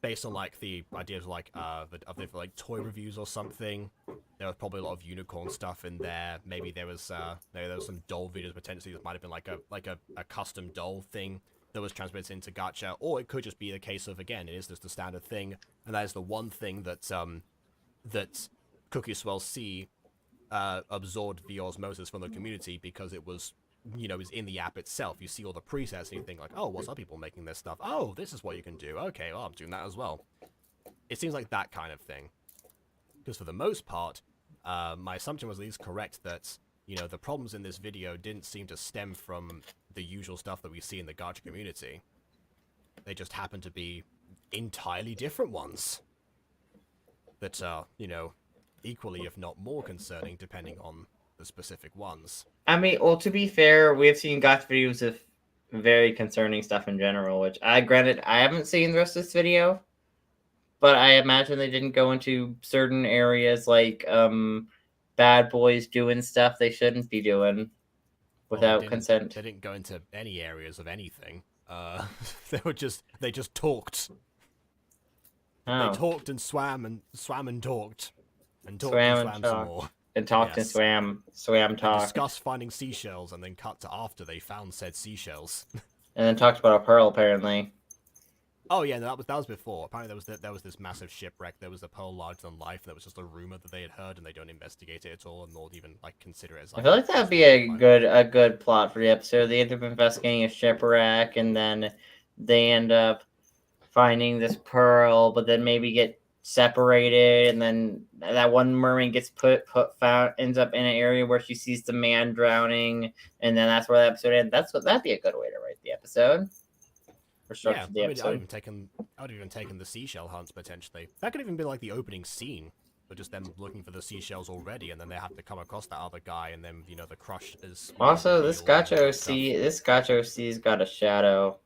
based on like the ideas like of like toy reviews or something, there was probably a lot of unicorn stuff in there. Maybe there was some doll videos potentially that might have been like a custom doll thing that was transmitted into Gacha, or it could just be the case of, again, it is just the standard thing, and that is the one thing that that CookieSwirlC absorbed via osmosis from the community, because it was, you know, is in the app itself. You see all the presets and you think like, oh, what's other people making this stuff? Oh, this is what you can do. Okay, well, I'm doing that as well. It seems like that kind of thing. Because for the most part, my assumption was at least correct that, you know, the problems in this video didn't seem to stem from the usual stuff that we see in the Gacha community. They just happen to be entirely different ones. that are, you know, equally if not more concerning depending on the specific ones. I mean, well, to be fair, we've seen Gacha videos of very concerning stuff in general, which granted, I haven't seen the rest of this video, but I imagine they didn't go into certain areas like bad boys doing stuff they shouldn't be doing without consent. They didn't go into any areas of anything. They just talked. Oh. They talked and swam and talked. And talked Swam and and swam some talked. more. And talked and swam. Swam, talked. Discussed finding seashells and then cut to after they found said seashells. And then talked about a pearl, apparently. Oh yeah, no, that was before. Apparently there was this massive shipwreck. There was a pearl larger than life. And there was just a rumor that they had heard, and they don't investigate it at all, and nor even like consider it as. Like, I feel like that'd be a good plot for the episode. They end up investigating a shipwreck, and then they end up finding this pearl, but then maybe get separated, and then that one mermaid gets ends up in an area where she sees the man drowning, and then that's where the episode ends. That'd be a good way to write the episode. Yeah, I would have even taken the seashell hunts potentially. That could even be like the opening scene, but just them looking for the seashells already, and then they have to come across that other guy, and then you know the crush is. Also, this Gacha OC's got a shadow,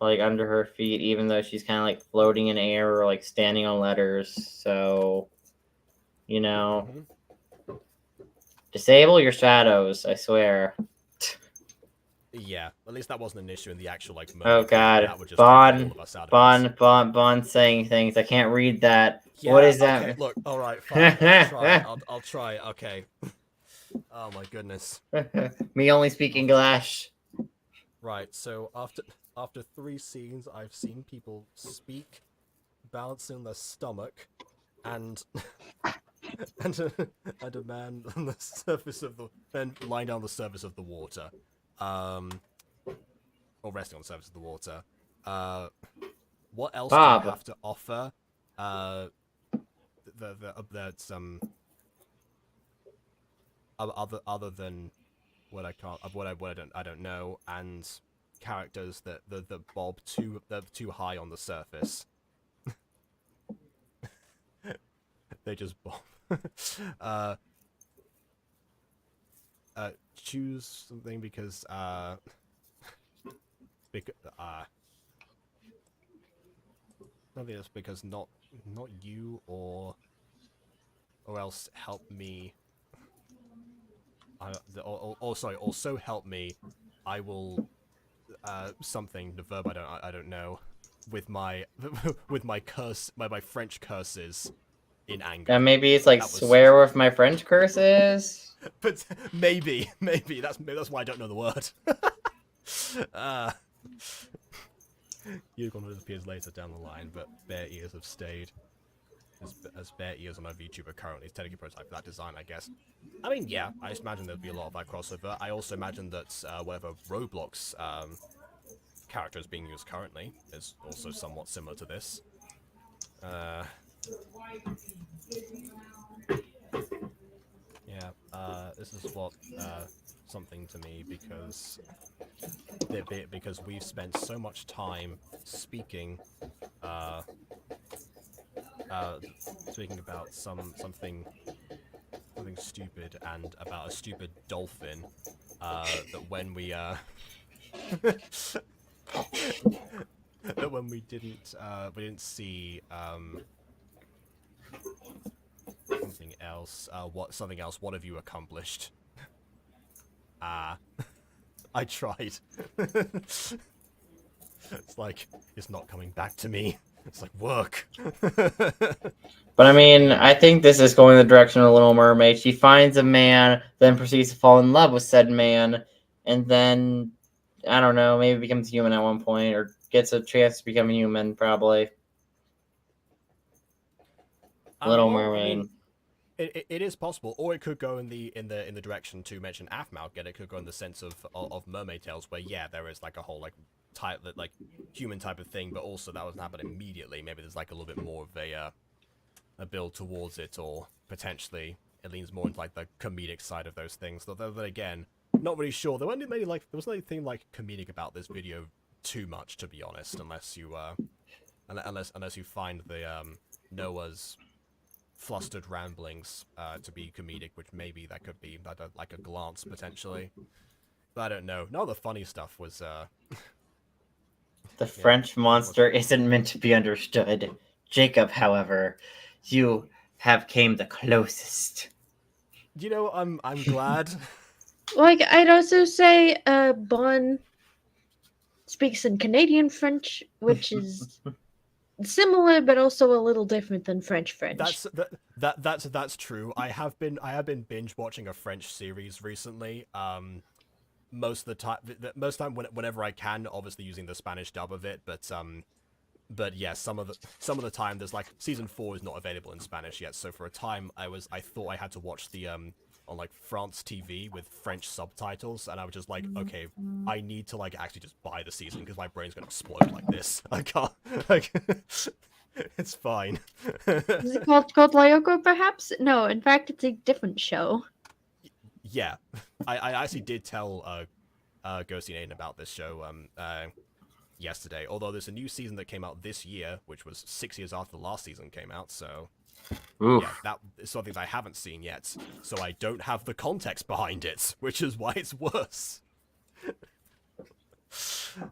like under her feet, even though she's kind of like floating in air or like standing on letters. So, you know, disable your shadows. I swear. Yeah, at least that wasn't an issue in the actual like. Oh God, Bon saying things. I can't read that. Yeah, what is that? Okay, look, all right, fine. I'll try. Okay. Oh my goodness. Me only speak English. Right. So after 3 scenes, I've seen people speak, balancing their stomach, and and a man on the surface of lying down on the surface of the water. Or resting on the surface of the water. What else do you have to offer? That's other than what I can't, I don't know, and characters that bob too high on the surface. They just bob. Choose something because nothing else because not you or else help me. Sorry, also help me. I will something, the verb I don't know, with my curse, my French curses in anger. Maybe it's like swear with my French curses. But maybe that's why I don't know the word. Unicorn appears later down the line, but bare ears have stayed. As bare ears on our VTuber currently is technically prototype for that design, I guess. I mean, yeah, I just imagine there'd be a lot of that crossover. I also imagine that whatever Roblox character is being used currently is also somewhat similar to this. Yeah, this is what something to me because we've spent so much time speaking about something stupid and about a stupid dolphin that when we didn't see something else. What have you accomplished? I tried. It's like it's not coming back to me. It's like work. But I mean, I think this is going the direction of Little Mermaid. She finds a man, then proceeds to fall in love with said man, and then I don't know, maybe becomes human at one point, or gets a chance to become human, probably. Little Mermaid. I mean, it is possible, or it could go in the direction to mention Aphmau. Again, it could go in the sense of Mermaid Tales, where yeah, there is like a whole like type like human type of thing, but also that doesn't happen immediately. Maybe there's like a little bit more of a build towards it, or potentially it leans more into like the comedic side of those things. Though then again, not really sure. There wasn't anything like comedic about this video too much, to be honest, unless you find Noah's flustered ramblings to be comedic, which maybe that could be like a glance potentially. But I don't know. No, the funny stuff was the French monster isn't meant to be understood. Jacob, however, you have came the closest. You know, I'm glad. Like, I'd also say Bon speaks in Canadian French, which is similar but also a little different than French. That's true. I have been binge watching a French series recently. Most of the time, whenever I can, obviously using the Spanish dub of it, but yeah, some of the time there's like season 4 is not available in Spanish yet, so for a time I thought I had to watch the on like France TV with French subtitles, and I was just like, okay, I need to like actually just buy the season because my brain's gonna explode like this. I can't like it's fine. Is it called Lyoko, perhaps? No, in fact, it's a different show. Yeah, I actually did tell Ghosty and Aiden about this show yesterday. Although there's a new season that came out this year, which was 6 years after the last season came out. So Oof. yeah, that is something that I haven't seen yet. So I don't have the context behind it, which is why it's worse.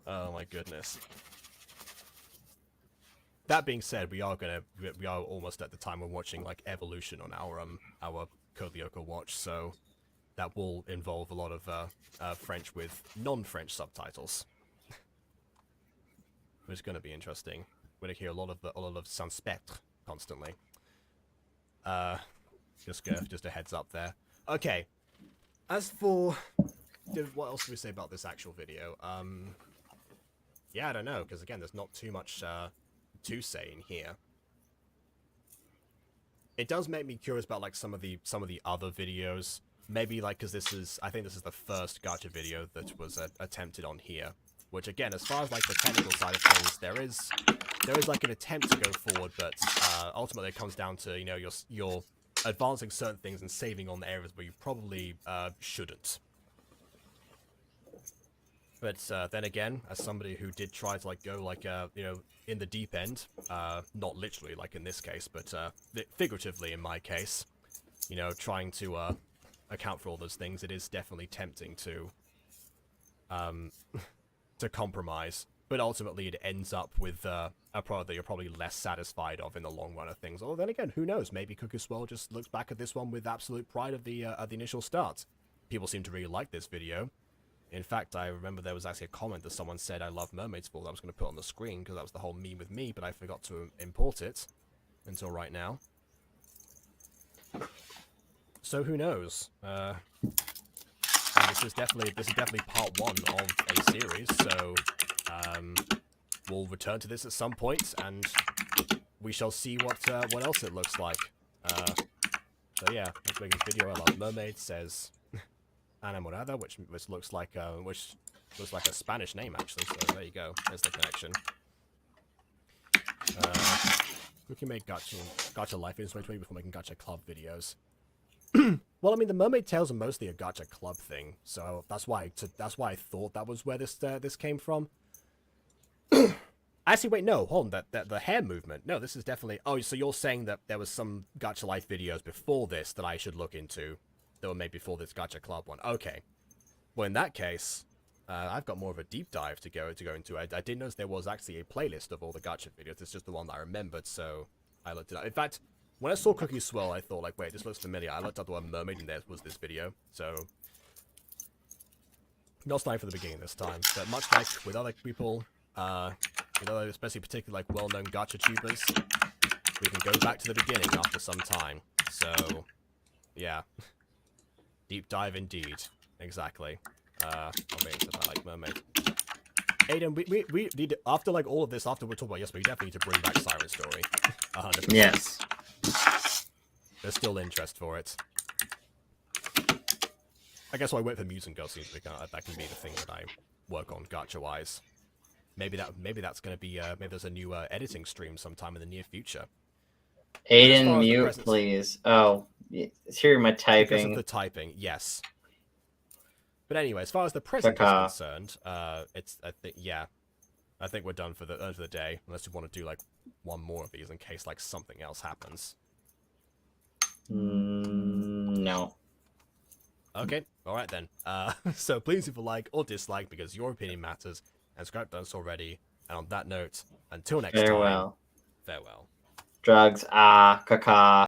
Oh my goodness. That being said, we are almost at the time we're watching like Evolution on our Code Lyoko watch, so that will involve a lot of French with non-French subtitles, which is going to be interesting. We're going to hear a lot of sans spectre constantly. Just a heads up there. Okay. As for what else do we say about this actual video? Yeah, I don't know, because again, there's not too much to say in here. It does make me curious about like some of the other videos. Maybe like because I think this is the first gacha video that was attempted on here. Which again, as far as like the technical side of things, there is like an attempt to go forward, but ultimately it comes down to, you know, you're advancing certain things and saving on the areas where you probably shouldn't. But then again, as somebody who did try to like go like you know, in the deep end, not literally like in this case, but figuratively in my case, you know, trying to account for all those things, it is definitely tempting to compromise, but ultimately it ends up with a product that you're probably less satisfied of in the long run of things. Although then again, who knows? Maybe CookieSwirl just looks back at this one with absolute pride of the initial start. People seem to really like this video. In fact, I remember there was actually a comment that someone said, "I love mermaids" that I was going to put on the screen because that was the whole meme with me, but I forgot to import it until right now. So who knows? And this is definitely part 1 of a series, so we'll return to this at some point, and we shall see what else it looks like. So yeah, let's make this video. I love Mermaid, says Anamorada, which looks like a Spanish name actually. So there you go. There's the connection. We can make gacha life in 2020 before making gacha club videos. Well, I mean, the Mermaid Tales are mostly a gacha club thing, so that's why I thought that was where this came from. Actually, wait, no, hold on, the hair movement. No, this is definitely. Oh, so you're saying that there was some gacha life videos before this that I should look into that were made before this gacha club one? Okay. Well, in that case, I've got more of a deep dive to go into. I did notice there was actually a playlist of all the gacha videos. It's just the one that I remembered, so I looked it up. In fact, when I saw CookieSwirl, I thought, like, wait, this looks familiar. I looked up the word mermaid, and there was this video. So, not starting from the beginning this time. But much like with other people, especially particularly like well-known gacha tubers, we can go back to the beginning after some time. So, yeah. Deep dive indeed. Exactly. I'll make it I like Mermaid. Aiden, we need to, after like all of this, after we're talking about, yes, we definitely need to bring back Siren Story. 100%. Yes. There's still interest for it. I guess I'll wait for Muse and Girl seems to that can be the thing that I work on gacha-wise. Maybe that's gonna be maybe there's a new editing stream sometime in the near future. Aiden, mute, please. Oh, hear my typing. Because of the typing, yes. But anyway, as far as the present is concerned, it's I think yeah. I think we're done for the day, unless you want to do like one more of these in case like something else happens. No. Okay, all right then. So please leave a like or dislike because your opinion matters, and subscribe to us already. And on that note, until next time, Farewell. farewell. Drugs, caca.